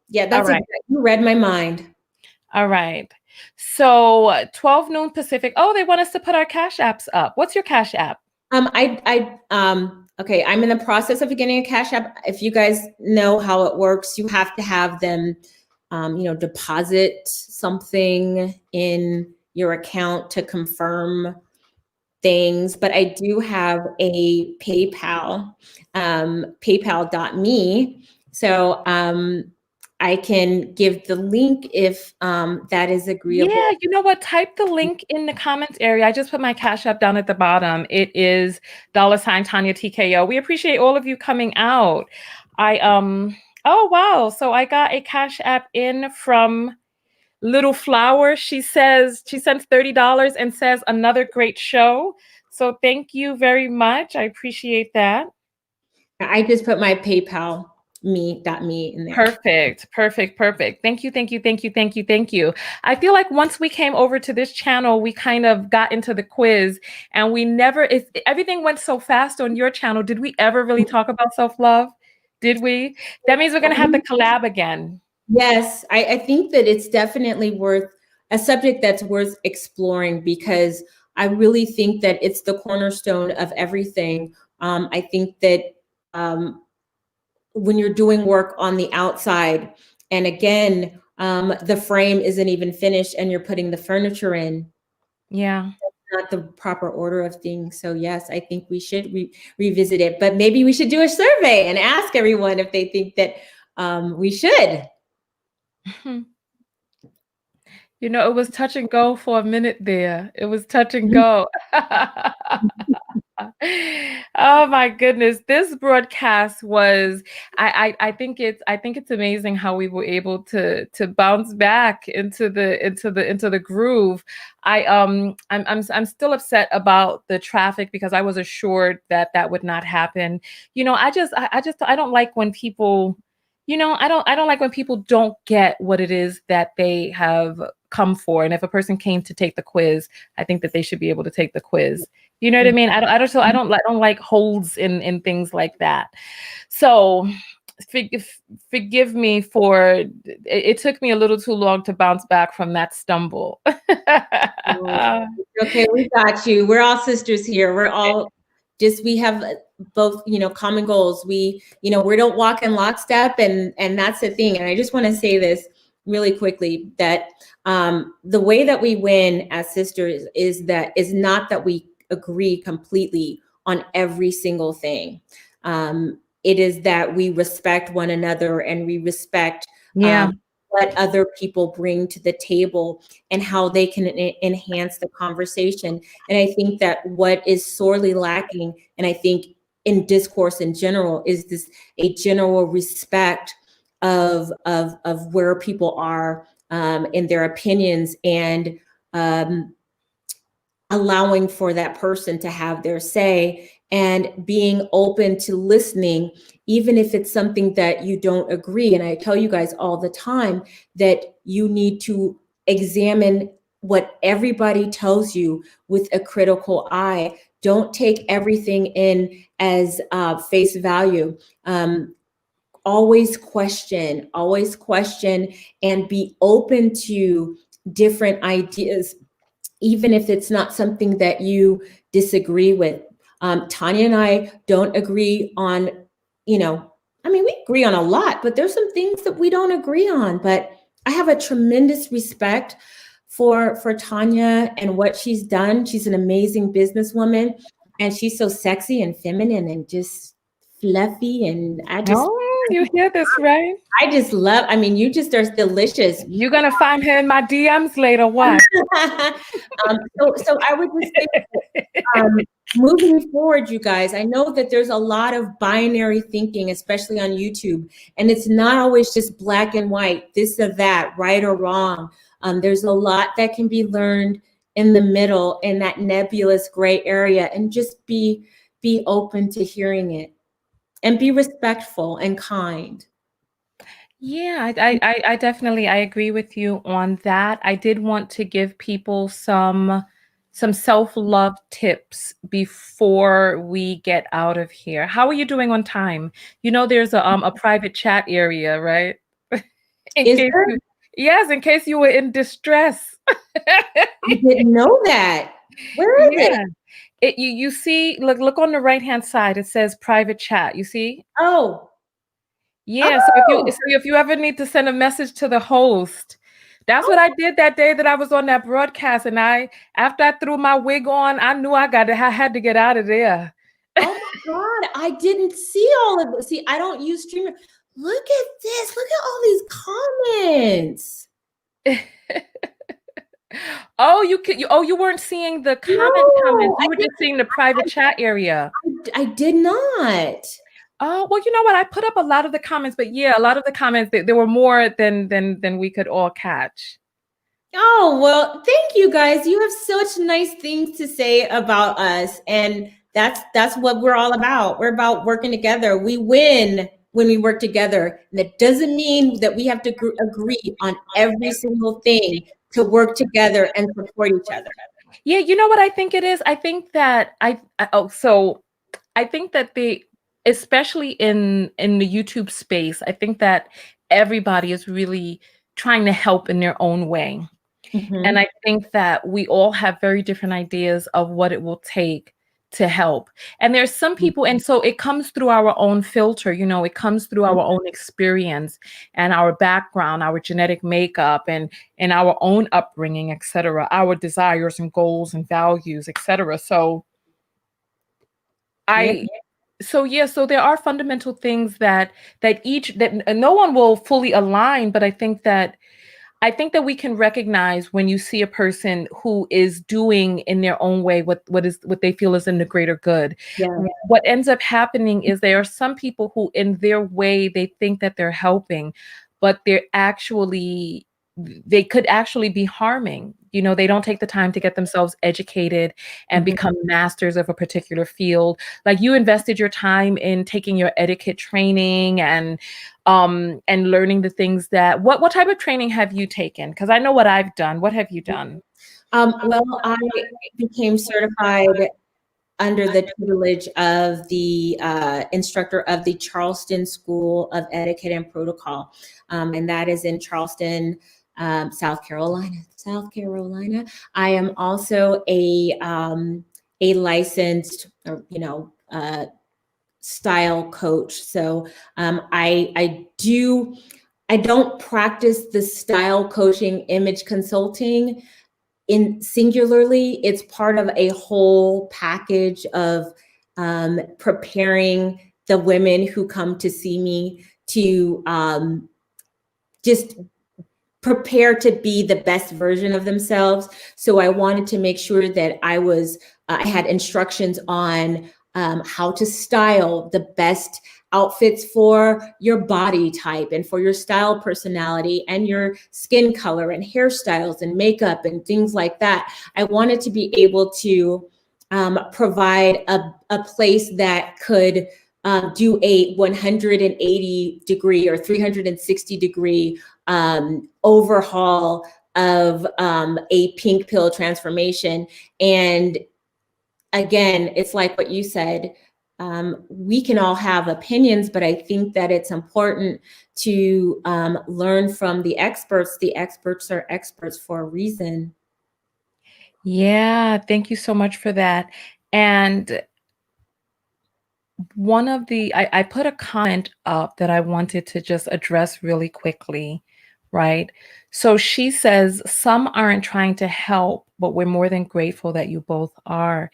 Yeah, All that's right. you read my mind. All right. So 12 noon Pacific. Oh, they want us to put our Cash Apps up. What's your Cash App? Okay, I'm in the process of getting a Cash App. If you guys know how it works, you have to have them, deposit something in your account to confirm things. But I do have a PayPal, paypal.me. So I can give the link if that is agreeable. Yeah, you know what? Type the link in the comments area. I just put my Cash App down at the bottom. It is $ Tanya TKO. We appreciate all of you coming out. Oh wow. So I got a Cash App in from Little Flower. She says she sends $30 and says another great show. So thank you very much. I appreciate that. I just put my PayPal me in there. Perfect. Thank you. I feel like once we came over to this channel, we kind of got into the quiz and everything went so fast on your channel. Did we ever really talk about self-love? Did we? That means we're going to have to collab again. Yes, I think that it's definitely worth a subject that's worth exploring, because I really think that it's the cornerstone of everything. I think that when you're doing work on the outside, and again, the frame isn't even finished and you're putting the furniture in. Yeah. That's not the proper order of things. So yes, I think we should revisit it, but maybe we should do a survey and ask everyone if they think that we should. You know, it was touch and go for a minute there. It was touch and go. Oh my goodness. This broadcast was I think it's amazing how we were able to bounce back into the groove. I'm still upset about the traffic because I was assured that would not happen. You know, I don't like when people, I don't like when people don't get what it is that they have come for. And if a person came to take the quiz, I think that they should be able to take the quiz. You know what I mean? I don't like holds in things like that. So forgive me for it took me a little too long to bounce back from that stumble. Okay, we got you. We're all sisters here. We're all we have both, common goals. We don't walk in lockstep, and that's the thing. And I just want to say this really quickly, that the way that we win as sisters is not that we agree completely on every single thing. It is that we respect one another and we respect what other people bring to the table and how they can enhance the conversation. And I think that what is sorely lacking, and I think in discourse in general, is a general respect of where people are in their opinions, and allowing for that person to have their say, and being open to listening, even if it's something that you don't agree. And I tell you guys all the time that you need to examine what everybody tells you with a critical eye. Don't take everything in as face value. Always question, and be open to different ideas, even if it's not something that you disagree with. Tanya and I don't agree on, I mean, we agree on a lot, but there's some things that we don't agree on. But I have a tremendous respect for Tanya and what she's done. She's an amazing businesswoman, and she's so sexy and feminine and just fluffy. And You hear this, right? I just love, I mean, you just are delicious. You're gonna find her in my DMs later. What? So I would just say, moving forward, you guys, I know that there's a lot of binary thinking, especially on YouTube, and it's not always just black and white, this or that, right or wrong. There's a lot that can be learned in the middle, in that nebulous gray area, and just be open to hearing it and be respectful and kind. Yeah, I definitely I agree with you on that. I did want to give people some self-love tips before we get out of here. How are you doing on time? You know, there's a private chat area, right? Yes, in case you were in distress. I didn't know that. Where is it? You see, look on the right-hand side. It says private chat. You see? Oh. Yeah, so if you ever need to send a message to the host, that's what I did that day that I was on that broadcast. And after I threw my wig on, I knew I had to get out of there. Oh my God, I didn't see all of it. See, I don't use Streamer. Look at this. Look at all these comments. You weren't seeing the comments. You were just seeing the private chat area. I did not. Oh, well, you know what? I put up a lot of the comments, but yeah, a lot of the comments, there were more than we could all catch. Oh, well, thank you guys. You have such nice things to say about us. And that's what we're all about. We're about working together. We win when we work together. And that doesn't mean that we have to agree on every single thing to work together and support each other. Yeah, you know what I think it is? I think that especially in the YouTube space, I think that everybody is really trying to help in their own way. Mm-hmm. And I think that we all have very different ideas of what it will take to help. And there's some people, and so it comes through our own filter, you know, it comes through our own experience and our background, our genetic makeup and our own upbringing, et cetera, our desires and goals and values, et cetera. So So there are fundamental things that no one will fully align, but I think that we can recognize when you see a person who is doing in their own way what they feel is in the greater good. Yeah. What ends up happening is there are some people who in their way they think that they're helping, but they could actually be harming. You know, they don't take the time to get themselves educated and become masters of a particular field. Like you invested your time in taking your etiquette training and learning the things that, what type of training have you taken? Because I know what I've done. What have you done? Well, I became certified under the tutelage of the instructor of the Charleston School of Etiquette and Protocol. And that is in Charleston, South Carolina. I am also a licensed, style coach. So I don't practice the style coaching, image consulting in singularly. It's part of a whole package of preparing the women who come to see me to just prepare to be the best version of themselves. So I wanted to make sure that I had instructions on how to style the best outfits for your body type and for your style personality and your skin color and hairstyles and makeup and things like that. I wanted to be able to provide a place that could do a 180 degree or 360 degree overhaul of a pink pill transformation. And again, it's like what you said, we can all have opinions, but I think that it's important to learn from the experts. The experts are experts for a reason. Yeah, thank you so much for that. And one of the I put a comment up that I wanted to just address really quickly, right? So she says, some aren't trying to help, but we're more than grateful that you both are.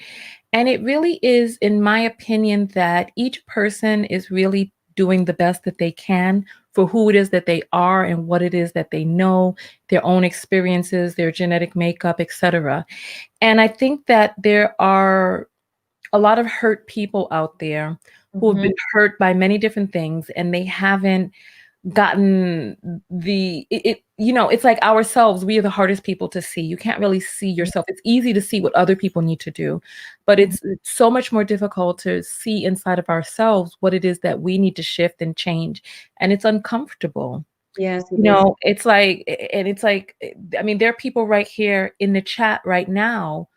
And it really is, in my opinion, that each person is really doing the best that they can for who it is that they are and what it is that they know, their own experiences, their genetic makeup, etc. And I think that there are a lot of hurt people out there who have Mhm. been hurt by many different things, and they haven't gotten it's like ourselves, we are the hardest people to see. You can't really see yourself. It's easy to see what other people need to do, but it's so much more difficult to see inside of ourselves what it is that we need to shift and change, and it's uncomfortable. Yes, it is. It's like, I mean, there are people right here in the chat right now.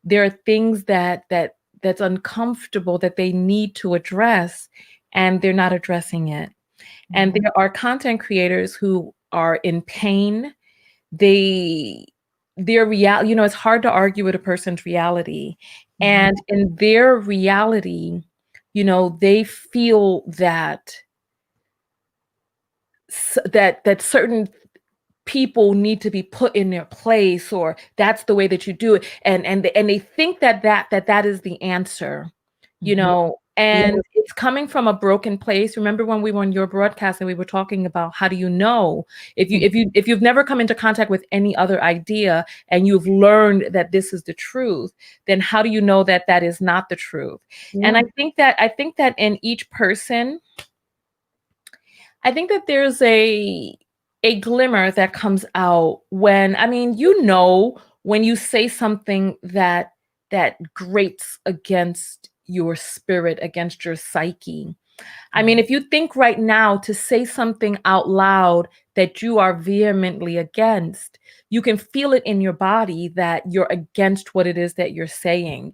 There are things that's uncomfortable that they need to address, and they're not addressing it. And Mhm. there are content creators who are in pain. They their reality, it's hard to argue with a person's reality. Mhm. And in their reality, they feel that that certain people need to be put in their place, or that's the way that you do it, and they think that is the answer, Mhm. Yeah. and it's coming from a broken place. Remember when we were on your broadcast and we were talking about, how do you know, if you've never come into contact with any other idea and you've learned that this is the truth, then how do you know that that is not the truth? And Yeah. I think that in each person, I think that there's a glimmer that comes out when, I mean, when you say something that grates against your spirit, against your psyche. I mean, if you think right now to say something out loud that you are vehemently against, you can feel it in your body that you're against what it is that you're saying.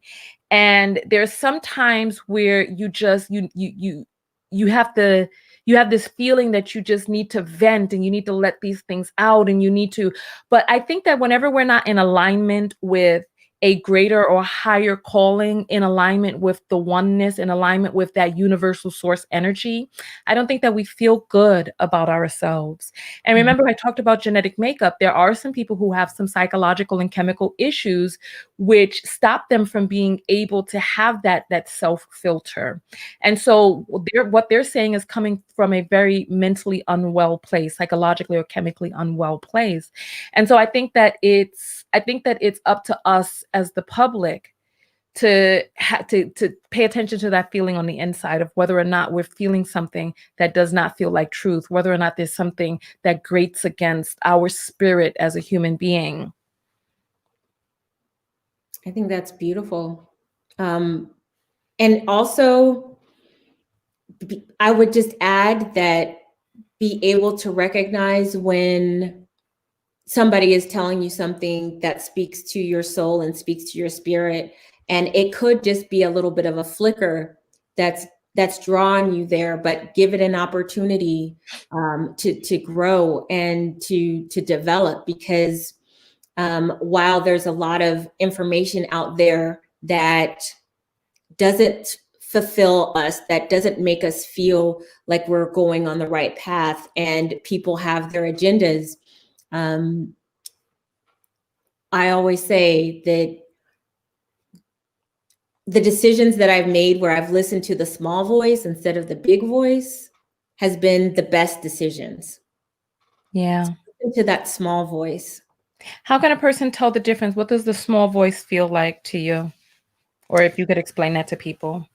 And there's some times where you just you have to you have this feeling that you just need to vent, and you need to let these things out, and you need to, but I think that whenever we're not in alignment with a greater or higher calling, in alignment with the oneness, in alignment with that universal source energy, I don't think that we feel good about ourselves. And Mhm. remember, I talked about genetic makeup. There are some people who have some psychological and chemical issues which stop them from being able to have that self filter. And so what they're saying is coming from a very mentally unwell place, psychologically or chemically unwell place. And so I think that it's up to us as the public to pay attention to that feeling on the inside, of whether or not we're feeling something that does not feel like truth, whether or not there's something that grates against our spirit as a human being. I think that's beautiful. And also, I would just add that be able to recognize when somebody is telling you something that speaks to your soul and speaks to your spirit, and it could just be a little bit of a flicker that's drawing you there, but give it an opportunity to grow and to develop, because while there's a lot of information out there that doesn't fulfill us, that doesn't make us feel like we're going on the right path, and people have their agendas, um, I always say that the decisions that I've made where I've listened to the small voice instead of the big voice has been the best decisions. Yeah. Listen to that small voice. How can a person tell the difference? What does the small voice feel like to you? Or if you could explain that to people.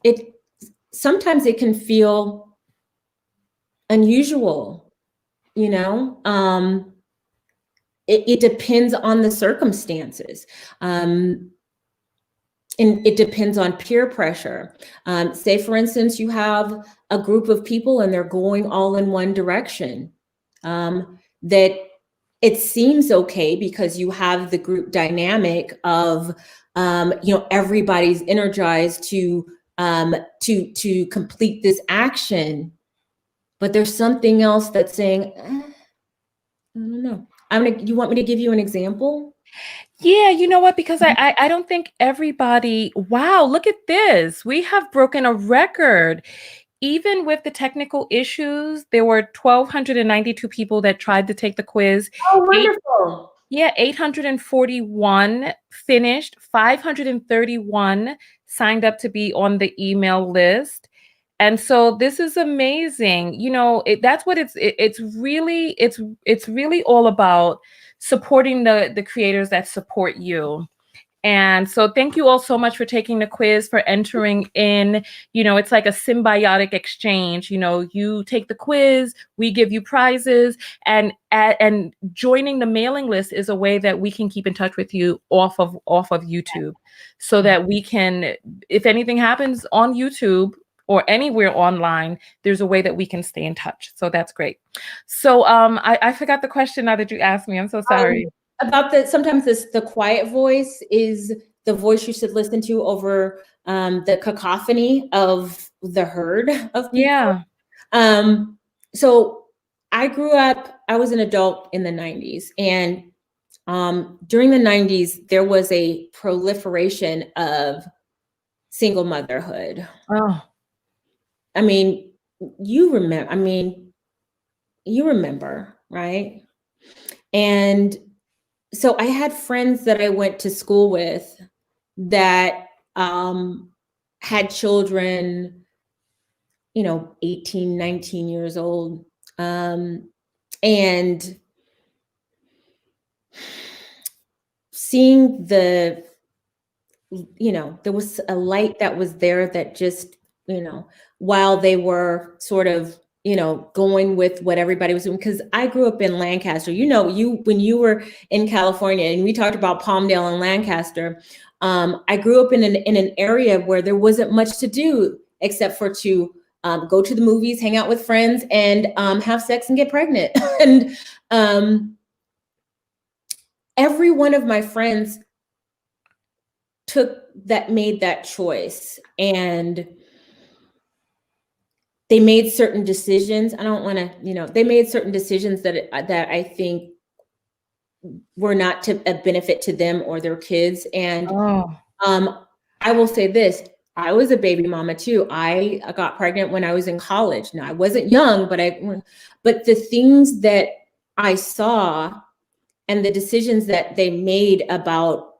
It sometimes it can feel unusual, you know. It depends on the circumstances. And it depends on peer pressure. Say, for instance, you have a group of people and they're going all in one direction. That it seems okay because you have the group dynamic of, everybody's energized to complete this action, but there's something else that's saying, I don't know. You want me to give you an example? Yeah, you know what? Because I don't think everybody, wow, look at this. We have broken a record. Even with the technical issues, there were 1,292 people that tried to take the quiz. Oh, wonderful. 841 finished, 531 signed up to be on the email list. And so this is amazing. You know, that's what it's really all about, supporting the creators that support you. And so thank you all so much for taking the quiz, for entering in. You know, it's like a symbiotic exchange. You know, you take the quiz, we give you prizes, and joining the mailing list is a way that we can keep in touch with you off of YouTube, so that we can, if anything happens on YouTube or anywhere online, there's a way that we can stay in touch. So that's great. So I forgot the question now that you asked me. I'm so sorry. About sometimes the quiet voice is the voice you should listen to over the cacophony of the herd of people. Yeah. So I grew up, I was an adult in the 90s, and during the 90s, there was a proliferation of single motherhood. Oh. I mean, you remember, right? And so I had friends that I went to school with that had children, 18, 19 years old. And seeing there was a light that was there that just, while they were sort of, going with what everybody was doing. Because I grew up in Lancaster. When you were in California, and we talked about Palmdale and Lancaster, I grew up in an area where there wasn't much to do except for to go to the movies, hang out with friends, and have sex and get pregnant. And every one of my friends made that choice, and they made certain decisions. I don't want to, they made certain decisions that I think were not to a benefit to them or their kids. And I will say this, I was a baby mama too. I got pregnant when I was in college. Now I wasn't young, but the things that I saw and the decisions that they made about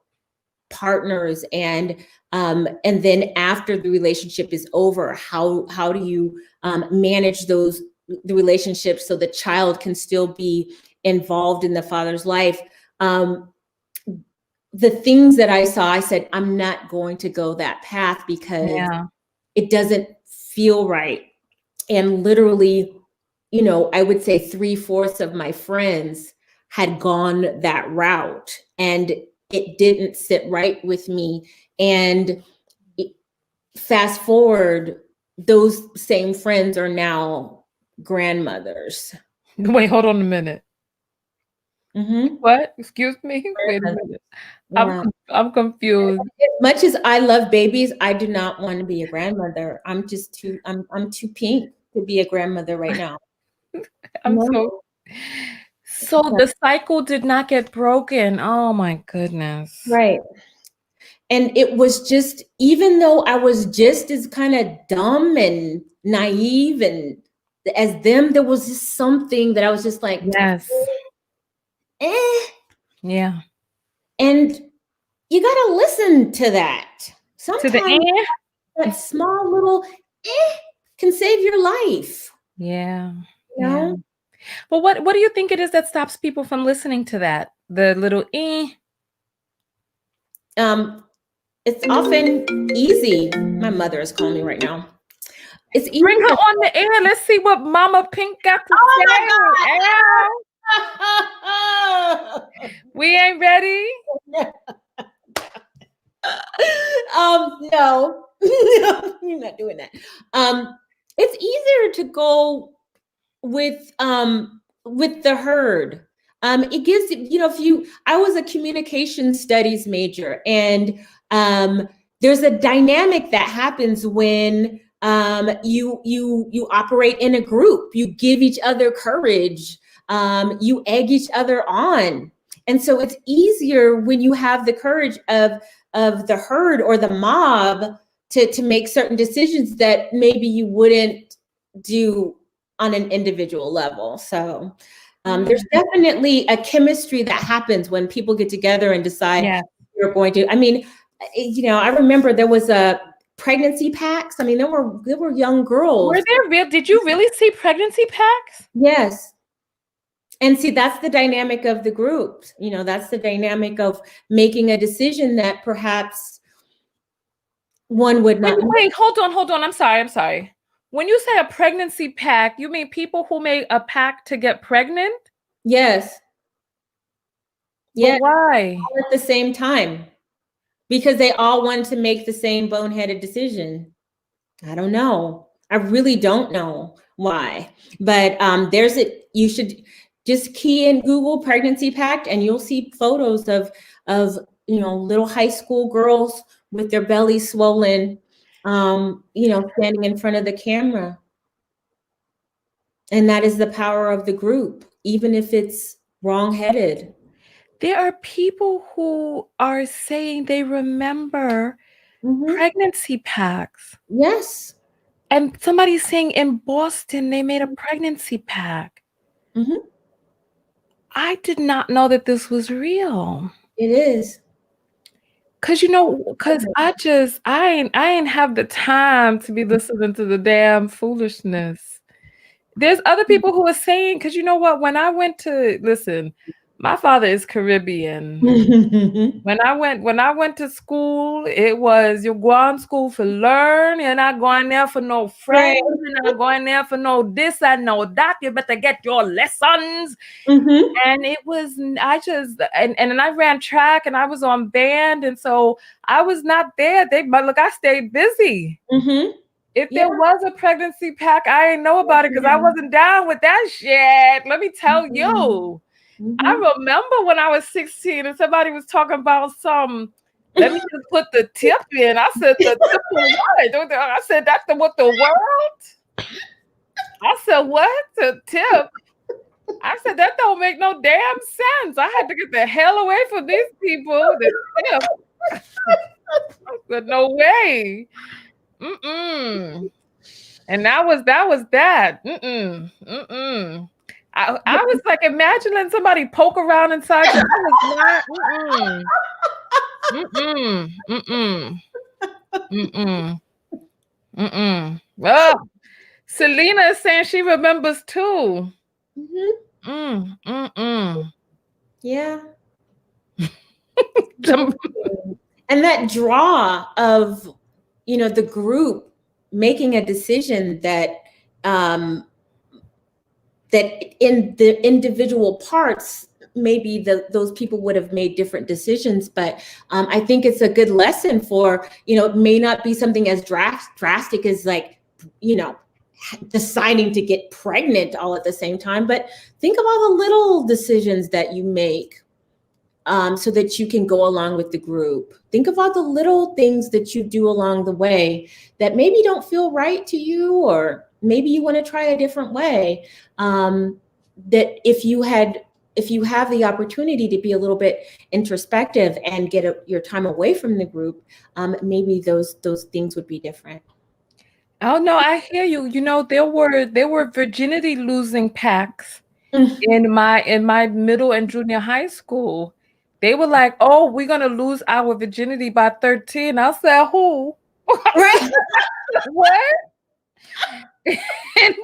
partners, and then after the relationship is over, how do you manage the relationships so the child can still be involved in the father's life? The things that I saw, I said, I'm not going to go that path because it doesn't feel right. And literally, I would say 3/4 of my friends had gone that route, and it didn't sit right with me. And fast forward, those same friends are now grandmothers. Wait, hold on a minute. Mm-hmm. What? Excuse me? Wait a minute. I'm confused. As much as I love babies, I do not want to be a grandmother. I'm too pink to be a grandmother right now. So the cycle did not get broken. Oh my goodness. Right. And it was just, even though I was just as kind of dumb and naive and as them, there was just something that I was just like, yes. Yeah. And you got to listen to that. Sometimes to the that small little can save your life. Yeah. You know? Yeah. Well, what do you think it is that stops people from listening to that? The little It's often easy. My mother is calling me right now. It's easy. Bring her on the air. Let's see what Mama Pink got to say. My God. We ain't ready. No, you're not doing that. It's easier to go with the herd. It gives, I was a communication studies major, and there's a dynamic that happens when you operate in a group. You give each other courage. You egg each other on. And so it's easier when you have the courage of the herd or the mob to make certain decisions that maybe you wouldn't do on an individual level. So there's definitely a chemistry that happens when people get together and decide you're going to. I mean, I remember there was a pregnancy packs. I mean, there were young girls. Were there real? Did you really see pregnancy packs? Yes. And see, that's the dynamic of the group. That's the dynamic of making a decision that perhaps one would not. Wait, hold on. I'm sorry. When you say a pregnancy pact, you mean people who made a pact to get pregnant? Yes. Yeah. Why? All at the same time. Because they all wanted to make the same boneheaded decision. I don't know. I really don't know why. But you should just key in Google pregnancy pact and you'll see photos of little high school girls with their bellies swollen, standing in front of the camera. And that is the power of the group, even if it's wrong-headed. There are people who are saying they remember pregnancy packs. Yes. And somebody's saying in Boston, they made a pregnancy pack. I did not know that this was real. It is. Cause I ain't have the time to be listening to the damn foolishness. There's other people who are saying, cause you know what? When I went to listen, my father is Caribbean. When I went to school, it was you're going to school for learn. You're not going there for no friends. You're not going there for no this and no that. You better get your lessons. And it was and I ran track and I was on band, and so I was not there. I stayed busy. If there was a pregnancy pack, I didn't know about it because I wasn't down with that shit. Let me tell you. I remember when I was 16 and somebody was talking about let me just put the tip in. I said, the tip of what? I said, that's what the world? I said, what? The tip? I said, that don't make no damn sense. I had to get the hell away from these people. The tip. I said, no way. And that was that. I was like imagining somebody poke around inside you. I was not. Well, Selena is saying she remembers too. Yeah. And that draw of the group making a decision that in the individual parts, maybe those people would have made different decisions, but I think it's a good lesson for, it may not be something as drastic as deciding to get pregnant all at the same time, but think of all the little decisions that you make so that you can go along with the group. Think of all the little things that you do along the way that maybe don't feel right to you, or maybe you want to try a different way. That if you have the opportunity to be a little bit introspective and get your time away from the group, maybe those things would be different. Oh no, I hear you. There were virginity losing packs in my middle and junior high school. They were like, "Oh, we're gonna lose our virginity by 13." I said, "Who?" Right. What? and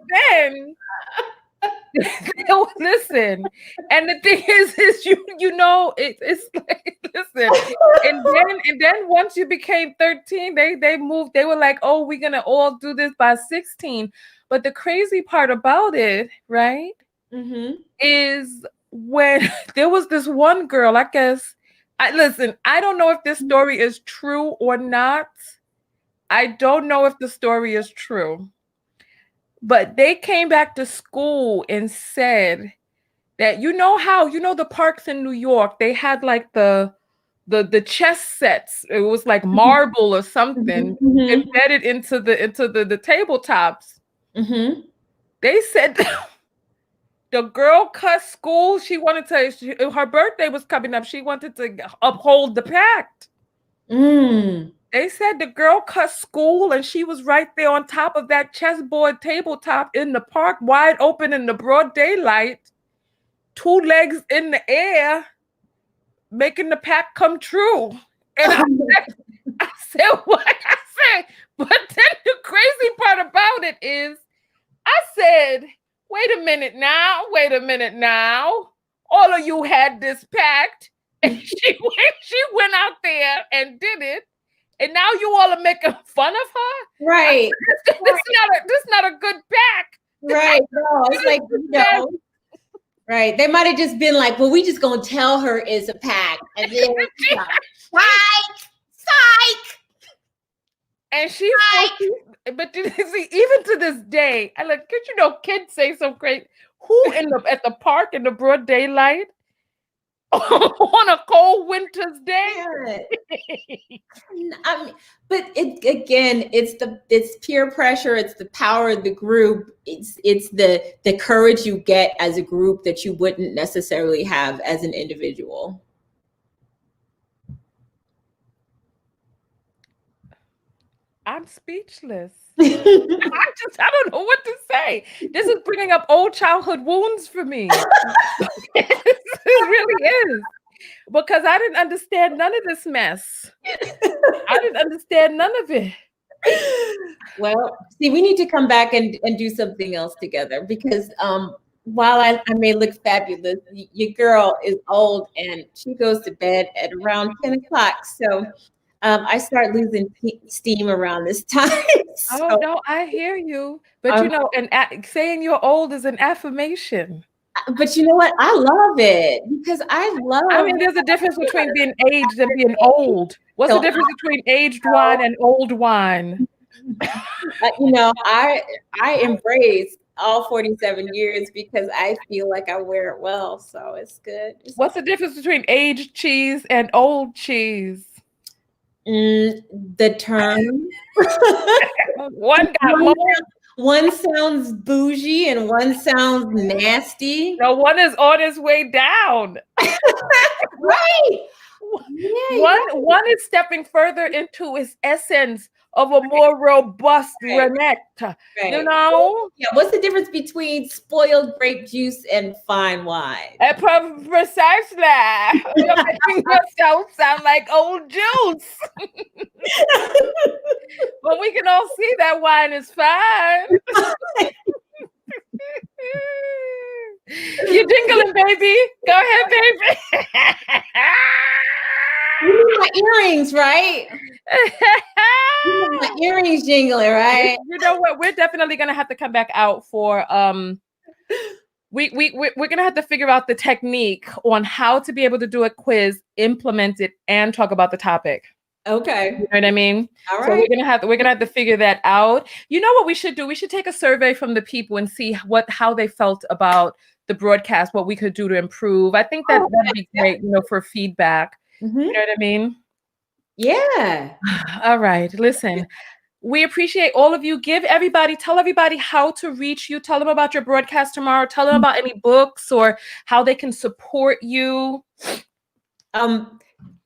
then listen, and the thing is it's like, listen, and then once you became 13, they moved. They were like, "Oh, we're gonna all do this by 16." But the crazy part about it, right, is when there was this one girl, I guess. I don't know if this story is true or not. I don't know if the story is true. But they came back to school and said that the parks in New York, they had like the chess sets. It was like marble or something embedded into the tabletops. They said The girl cussed school. She wanted to, her birthday was coming up. She wanted to uphold the pact. They said the girl cussed school and she was right there on top of that chessboard tabletop in the park, wide open in the broad daylight, 2 legs in the air, making the pact come true. And I said, what? I said, but then the crazy part about it is, I said, wait a minute now. All of you had this pact, and she went out there and did it, and now you all are making fun of her? Right. This is not a good pact. Right. No, it's like, right. They might have just been like, well, we just gonna tell her it's a pact. And then psych. And she, but see, even to this day, I like, kids say so great. Who at the park in the broad daylight on a cold winter's day? I mean, but it's peer pressure. It's the power of the group. It's the courage you get as a group that you wouldn't necessarily have as an individual. I'm speechless. I don't know what to say. This is bringing up old childhood wounds for me. It really is. Because I didn't understand none of this mess. I didn't understand none of it. Well, see, we need to come back and do something else together, because while I may look fabulous, your girl is old and she goes to bed at around 10 o'clock. So I start losing steam around this time. So, oh, no, I hear you. But and saying you're old is an affirmation. But you know what? I love it, because I mean, there's a difference between being aged and being old. What's the difference between aged wine and old wine? I embrace all 47 years because I feel like I wear it well. So it's good. What's the difference between aged cheese and old cheese? The term. One sounds bougie and one sounds nasty. No, one is on its way down. Right. One is stepping further into its essence of a more robust Renette. Right. Yeah. What's the difference between spoiled grape juice and fine wine? Precisely. You're making yourself sound like old juice. But we can all see that wine is fine. You're jingling, baby. Go ahead, baby. You need my earrings, right? My earrings jingling, right? You know what? We're definitely gonna have to come back out for we're gonna have to figure out the technique on how to be able to do a quiz, implement it, and talk about the topic. Okay. You know what I mean? All right. So we're gonna have to figure that out. You know what we should do? We should take a survey from the people and see how they felt about the broadcast, what we could do to improve. I think that'd be great, for feedback. Mm-hmm. You know what I mean? Yeah. All right. Listen, we appreciate all of you. Tell everybody how to reach you. Tell them about your broadcast tomorrow. Tell them about any books or how they can support you.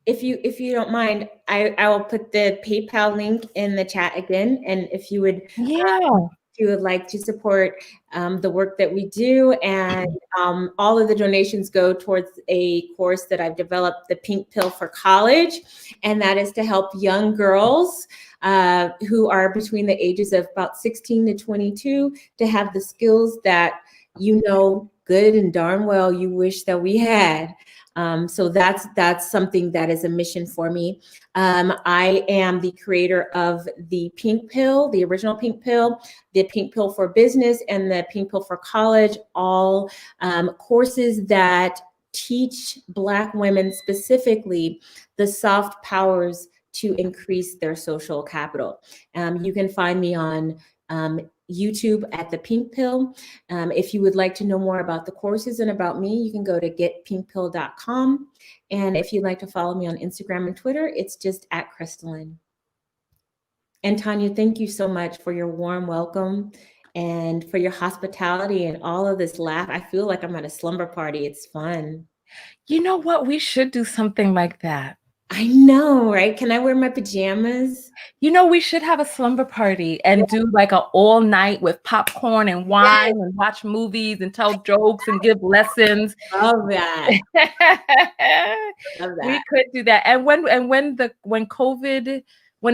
If you don't mind, I will put the PayPal link in the chat again. And if you would, if you would like to support the work that we do, and all of the donations go towards a course that I've developed, the Pink Pill for College, and that is to help young girls who are between the ages of about 16 to 22 to have the skills that good and darn well you wish that we had. So that's something that is a mission for me. I am the creator of the Pink Pill, the original Pink Pill, the Pink Pill for Business, and the Pink Pill for College, all courses that teach Black women specifically the soft powers to increase their social capital. You can find me on YouTube at the Pink Pill. If you would like to know more about the courses and about me, you can go to getpinkpill.com. And if you'd like to follow me on Instagram and Twitter, it's just @Crystalline. And Tanya, thank you so much for your warm welcome and for your hospitality and all of this laugh. I feel like I'm at a slumber party. It's fun. You know what? We should do something like that. I know, right? Can I wear my pajamas? You know, we should have a slumber party and do like a all night with popcorn and wine and watch movies and tell jokes and give lessons. Love that. Love We that. could do that. And when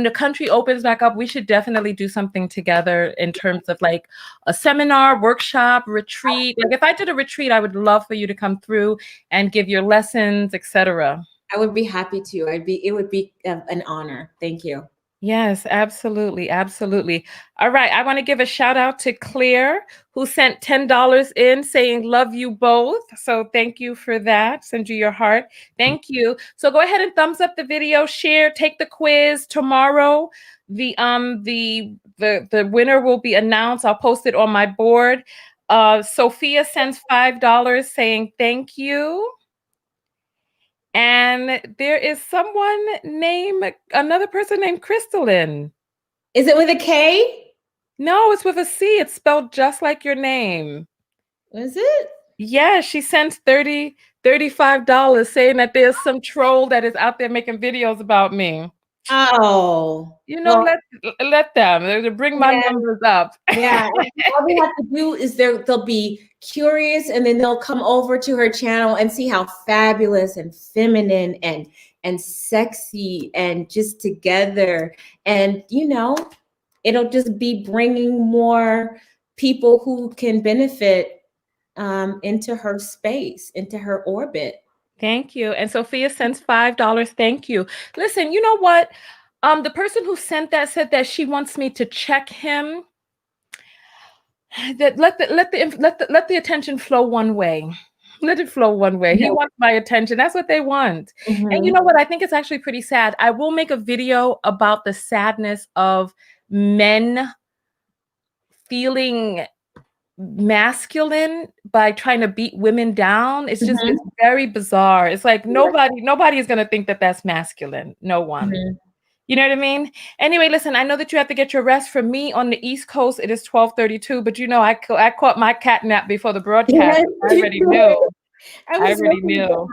the country opens back up, we should definitely do something together in terms of like a seminar, workshop, retreat. Like if I did a retreat, I would love for you to come through and give your lessons, etc. I would be happy to. It would be an honor. Thank you. Yes, absolutely. Absolutely. All right. I want to give a shout out to Claire, who sent $10 in saying, love you both. So thank you for that. Send you your heart. Thank you. So go ahead and thumbs up the video, share, take the quiz tomorrow. The winner will be announced. I'll post it on my board. Sophia sends $5 saying thank you. And there is another person named Crystalline. Is it with a K? No, it's with a C. It's spelled just like your name. Is it? Yeah, she sends $35 saying that there's some troll that is out there making videos about me. Oh. You know, well, let them bring my numbers up. Yeah. All they have to do is they'll be curious, and then they'll come over to her channel and see how fabulous and feminine and sexy and just together. And it'll just be bringing more people who can benefit into her space, into her orbit. Thank you. And Sophia sends $5. Thank you. Listen, you know what? The person who sent that said that she wants me to check him. That let the attention flow one way. Let it flow one way. He wants my attention. That's what they want. Mm-hmm. And you know what? I think it's actually pretty sad. I will make a video about the sadness of men feeling masculine by trying to beat women down. It's just it's very bizarre. It's like nobody is going to think that that's masculine. No one. You know what I mean? Anyway, listen, I know that you have to get your rest. For me on the East Coast, it is 12:32, but I caught my cat nap before the broadcast. I already knew. I already knew.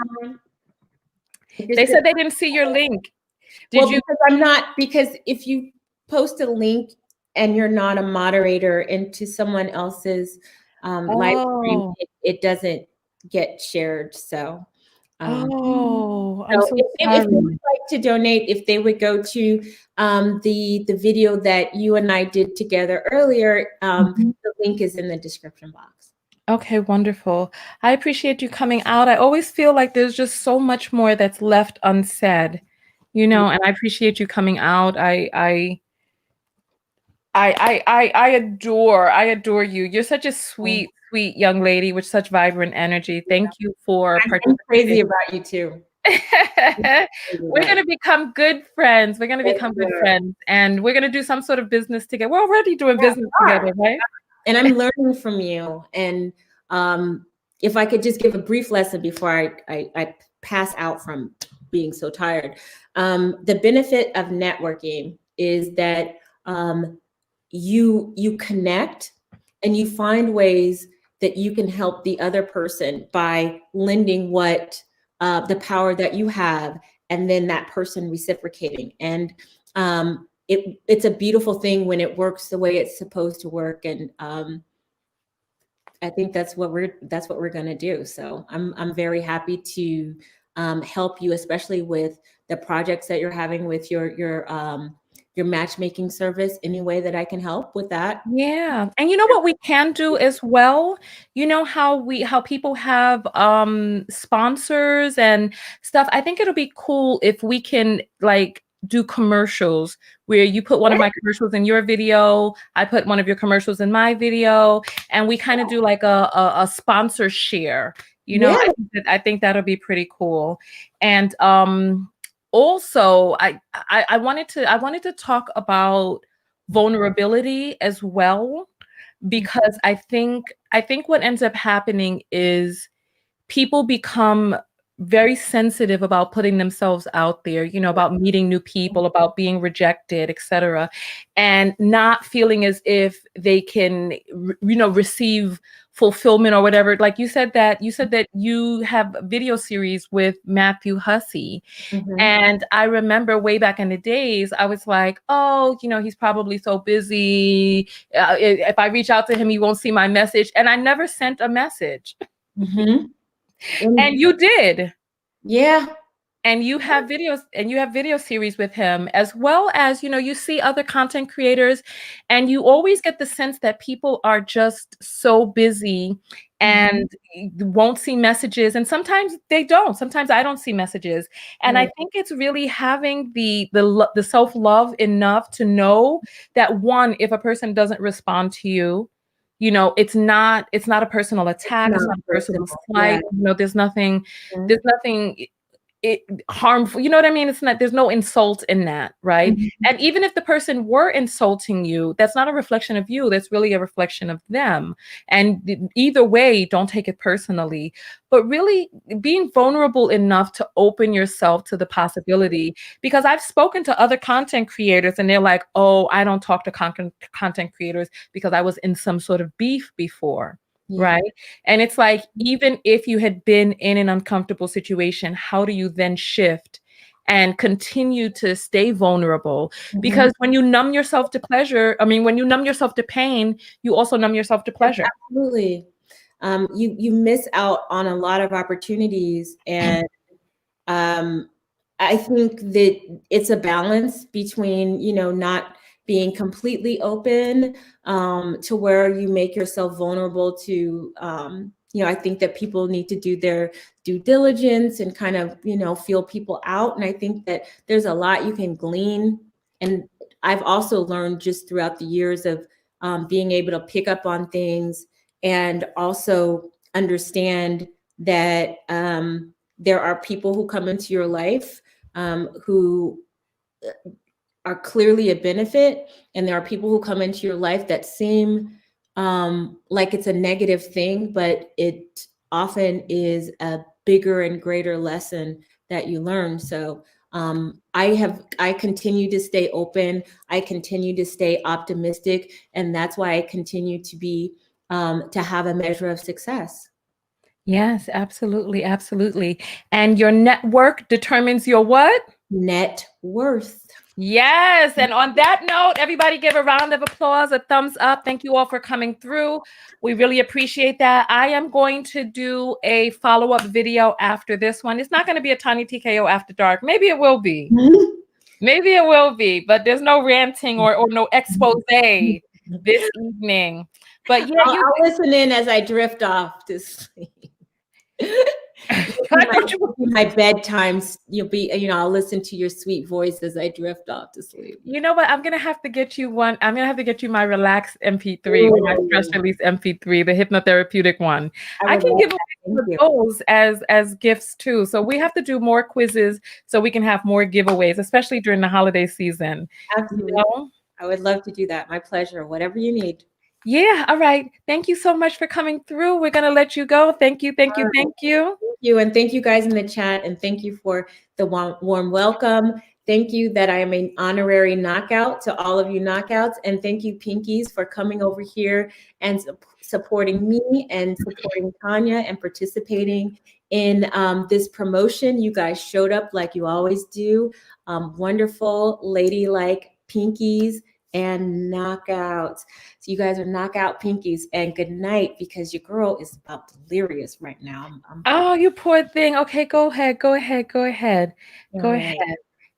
They said they didn't see your link. Because if you post a link and you're not a moderator into someone else's live stream, it doesn't get shared. So I'm so if they would like to donate, if they would go to the video that you and I did together earlier, the link is in the description box. Okay, wonderful. I appreciate you coming out. I always feel like there's just so much more that's left unsaid, and I appreciate you coming out. I adore you. You're such a sweet young lady with such vibrant energy. Thank you for participating. I'm crazy about you too. We're going to become good friends. We're going to become good friends, and we're going to do some sort of business together. We're already doing business together, right? And I'm learning from you. And if I could just give a brief lesson before I pass out from being so tired. The benefit of networking is that you connect and you find ways that you can help the other person by lending the power that you have, and then that person reciprocating. And it's a beautiful thing when it works the way it's supposed to work. And I think that's what we're going to do. So I'm very happy to help you, especially with the projects that you're having with your matchmaking service. Any way that I can help with that. Yeah. And you know what we can do as well? You know how people have sponsors and stuff. I think it'll be cool if we can do commercials where you put one of my commercials in your video, I put one of your commercials in my video, and we kind of do like a sponsor share. I think that'll be pretty cool. And also, I wanted to talk about vulnerability as well, because I think what ends up happening is people become very sensitive about putting themselves out there, about meeting new people, about being rejected, etc., and not feeling as if they can, receive fulfillment or whatever. Like you said that you have a video series with Matthew Hussey. And I remember way back in the days, I was like, oh, he's probably so busy. If I reach out to him, he won't see my message. And I never sent a message. And you did. Yeah. And you have video series with him, as well as, you see other content creators, and you always get the sense that people are just so busy and won't see messages. And sometimes they don't. Sometimes I don't see messages. And I think it's really having the self-love enough to know that, one, if a person doesn't respond to you, it's not a personal attack. It's not a personal slight. There's nothing harmful. You know what I mean? It's not, there's no insult in that, right? And even if the person were insulting you, that's not a reflection of you. That's really a reflection of them. And either way, don't take it personally, but really being vulnerable enough to open yourself to the possibility. Because I've spoken to other content creators and they're like, oh, I don't talk to content creators because I was in some sort of beef before. Right. And it's like, even if you had been in an uncomfortable situation, how do you then shift and continue to stay vulnerable? Because when you numb yourself to when you numb yourself to pain, you also numb yourself to pleasure. Absolutely. You miss out on a lot of opportunities. And I think that it's a balance between, not being completely open to where you make yourself vulnerable to, I think that people need to do their due diligence and kind of, feel people out. And I think that there's a lot you can glean. And I've also learned just throughout the years of being able to pick up on things and also understand that there are people who come into your life who are clearly a benefit, and there are people who come into your life that seem like it's a negative thing, but it often is a bigger and greater lesson that you learn. So I continue to stay open. I continue to stay optimistic, and that's why I continue to be to have a measure of success. Yes, absolutely, absolutely. And your network determines your what? Net worth. Yes. And on that note, everybody give a round of applause, a thumbs up. Thank you all for coming through. We really appreciate that. I am going to do a follow-up video after this one. It's not going to be a Tiny TKO After Dark. Maybe it will be. Maybe it will be, but there's no ranting or no expose this evening. But yeah, I'll listen in as I drift off to sleep. My bedtimes, I'll listen to your sweet voice as I drift off to sleep. You know what? I'm gonna have to get you one. I'm gonna have to get you my relaxed MP3, my stress release MP3, the hypnotherapeutic one. I can give those as gifts too. So we have to do more quizzes so we can have more giveaways, especially during the holiday season. Absolutely. I would love to do that. My pleasure. Whatever you need. Yeah. All right. Thank you so much for coming through. We're going to let you go. Thank you. Thank you. Thank you. Thank you. And thank you guys in the chat. And thank you for the warm welcome. Thank you that I am an honorary knockout to all of you knockouts. And thank you, Pinkies, for coming over here and supporting me and supporting Tanya and participating in this promotion. You guys showed up like you always do. Wonderful, ladylike Pinkies and knockouts. So you guys are knockout Pinkies, and good night, because your girl is about delirious right now. Oh, you poor thing. Okay, go ahead. Go ahead.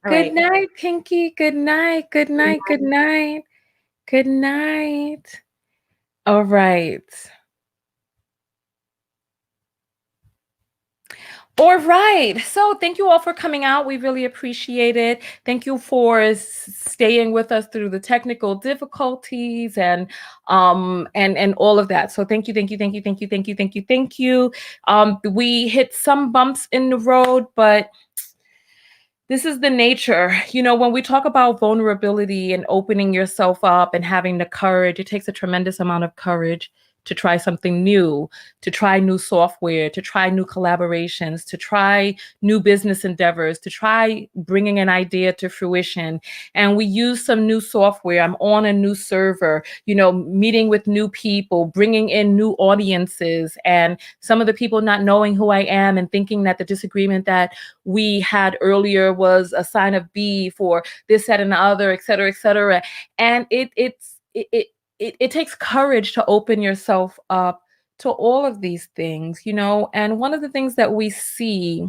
Good night, Pinky. Good night. Good night. Good night. Good night. All right. All right. So thank you all for coming out. We really appreciate it. Thank you for staying with us through the technical difficulties and all of that. So thank you. We hit some bumps in the road, but this is the nature. When we talk about vulnerability and opening yourself up and having the courage, it takes a tremendous amount of courage to try something new, to try new software, to try new collaborations, to try new business endeavors, to try bringing an idea to fruition. And we use some new software. I'm on a new server, meeting with new people, bringing in new audiences, and some of the people not knowing who I am and thinking that the disagreement that we had earlier was a sign of beef or this, that, and the other, et cetera, et cetera. And it takes courage to open yourself up to all of these things, and one of the things that we see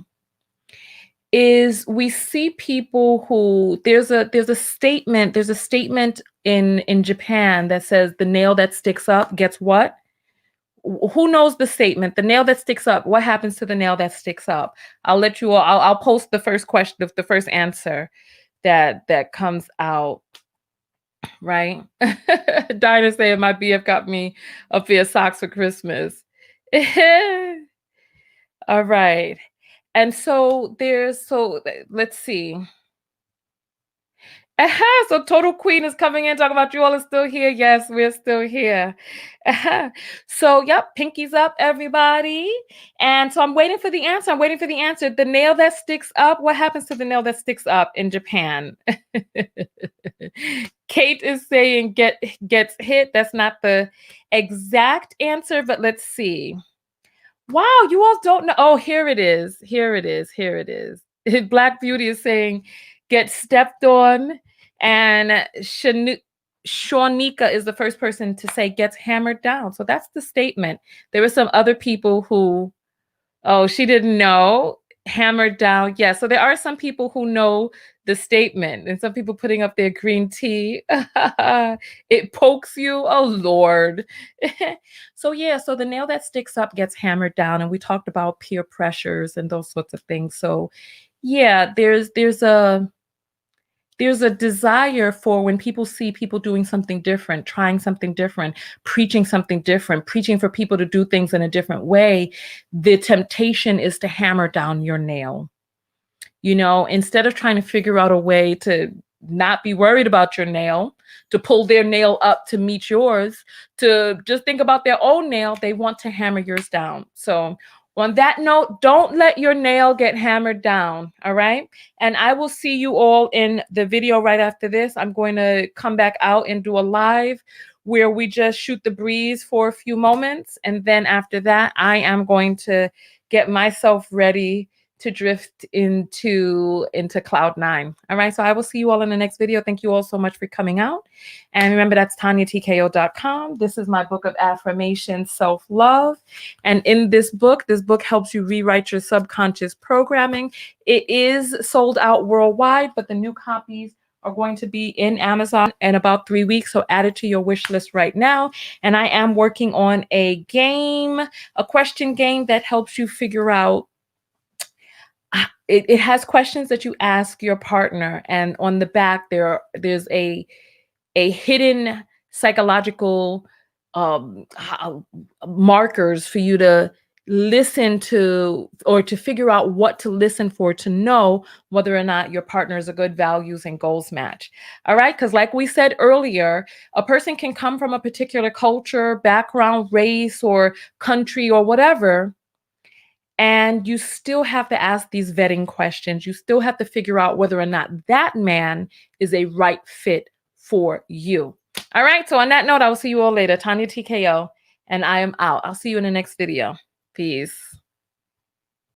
is we see people who there's a statement in Japan that says the nail that sticks up gets what? Who knows the statement? The nail that sticks up. What happens to the nail that sticks up? I'll let you all. I'll post the first question, the first answer that comes out. Right? Dinah saying my BF got me a pair of socks for Christmas. All right. And so let's see. So Total Queen is coming in, talking about you all are still here. Yes, we're still here. So, yep, pinkies up, everybody. And so I'm waiting for the answer. The nail that sticks up. What happens to the nail that sticks up in Japan? Kate is saying gets hit. That's not the exact answer, but let's see. Wow, you all don't know. Oh, here it is. Black Beauty is saying get stepped on. And Shawnika is the first person to say gets hammered down. So that's the statement. There were some other people who, she didn't know. Hammered down. Yeah, so there are some people who know the statement and some people putting up their green tea. It pokes you. Oh, Lord. So the nail that sticks up gets hammered down. And we talked about peer pressures and those sorts of things. So yeah, there's a desire for when people see people doing something different, trying something different, preaching something different, preaching for people to do things in a different way, the temptation is to hammer down your nail. Instead of trying to figure out a way to not be worried about your nail, to pull their nail up to meet yours, to just think about their own nail, they want to hammer yours down. So on that note, don't let your nail get hammered down, all right? And I will see you all in the video right after this. I'm going to come back out and do a live where we just shoot the breeze for a few moments. And then after that, I am going to get myself ready to drift into cloud 9. All right, so I will see you all in the next video. Thank you all so much for coming out. And remember, that's TanyaTKO.com. This is my book of affirmation, self-love. And in this book helps you rewrite your subconscious programming. It is sold out worldwide, but the new copies are going to be in Amazon in about 3 weeks. So add it to your wish list right now. And I am working on a game, a question game that helps you figure out. It has questions that you ask your partner, and on the back there's a hidden psychological markers for you to listen to or to figure out what to listen for to know whether or not your partner's a good values and goals match. All right, because like we said earlier, a person can come from a particular culture, background, race, or country or whatever. And you still have to ask these vetting questions. You still have to figure out whether or not that man is a right fit for you. All right. So on that note, I will see you all later. Tanya TKO, and I am out. I'll see you in the next video. Peace.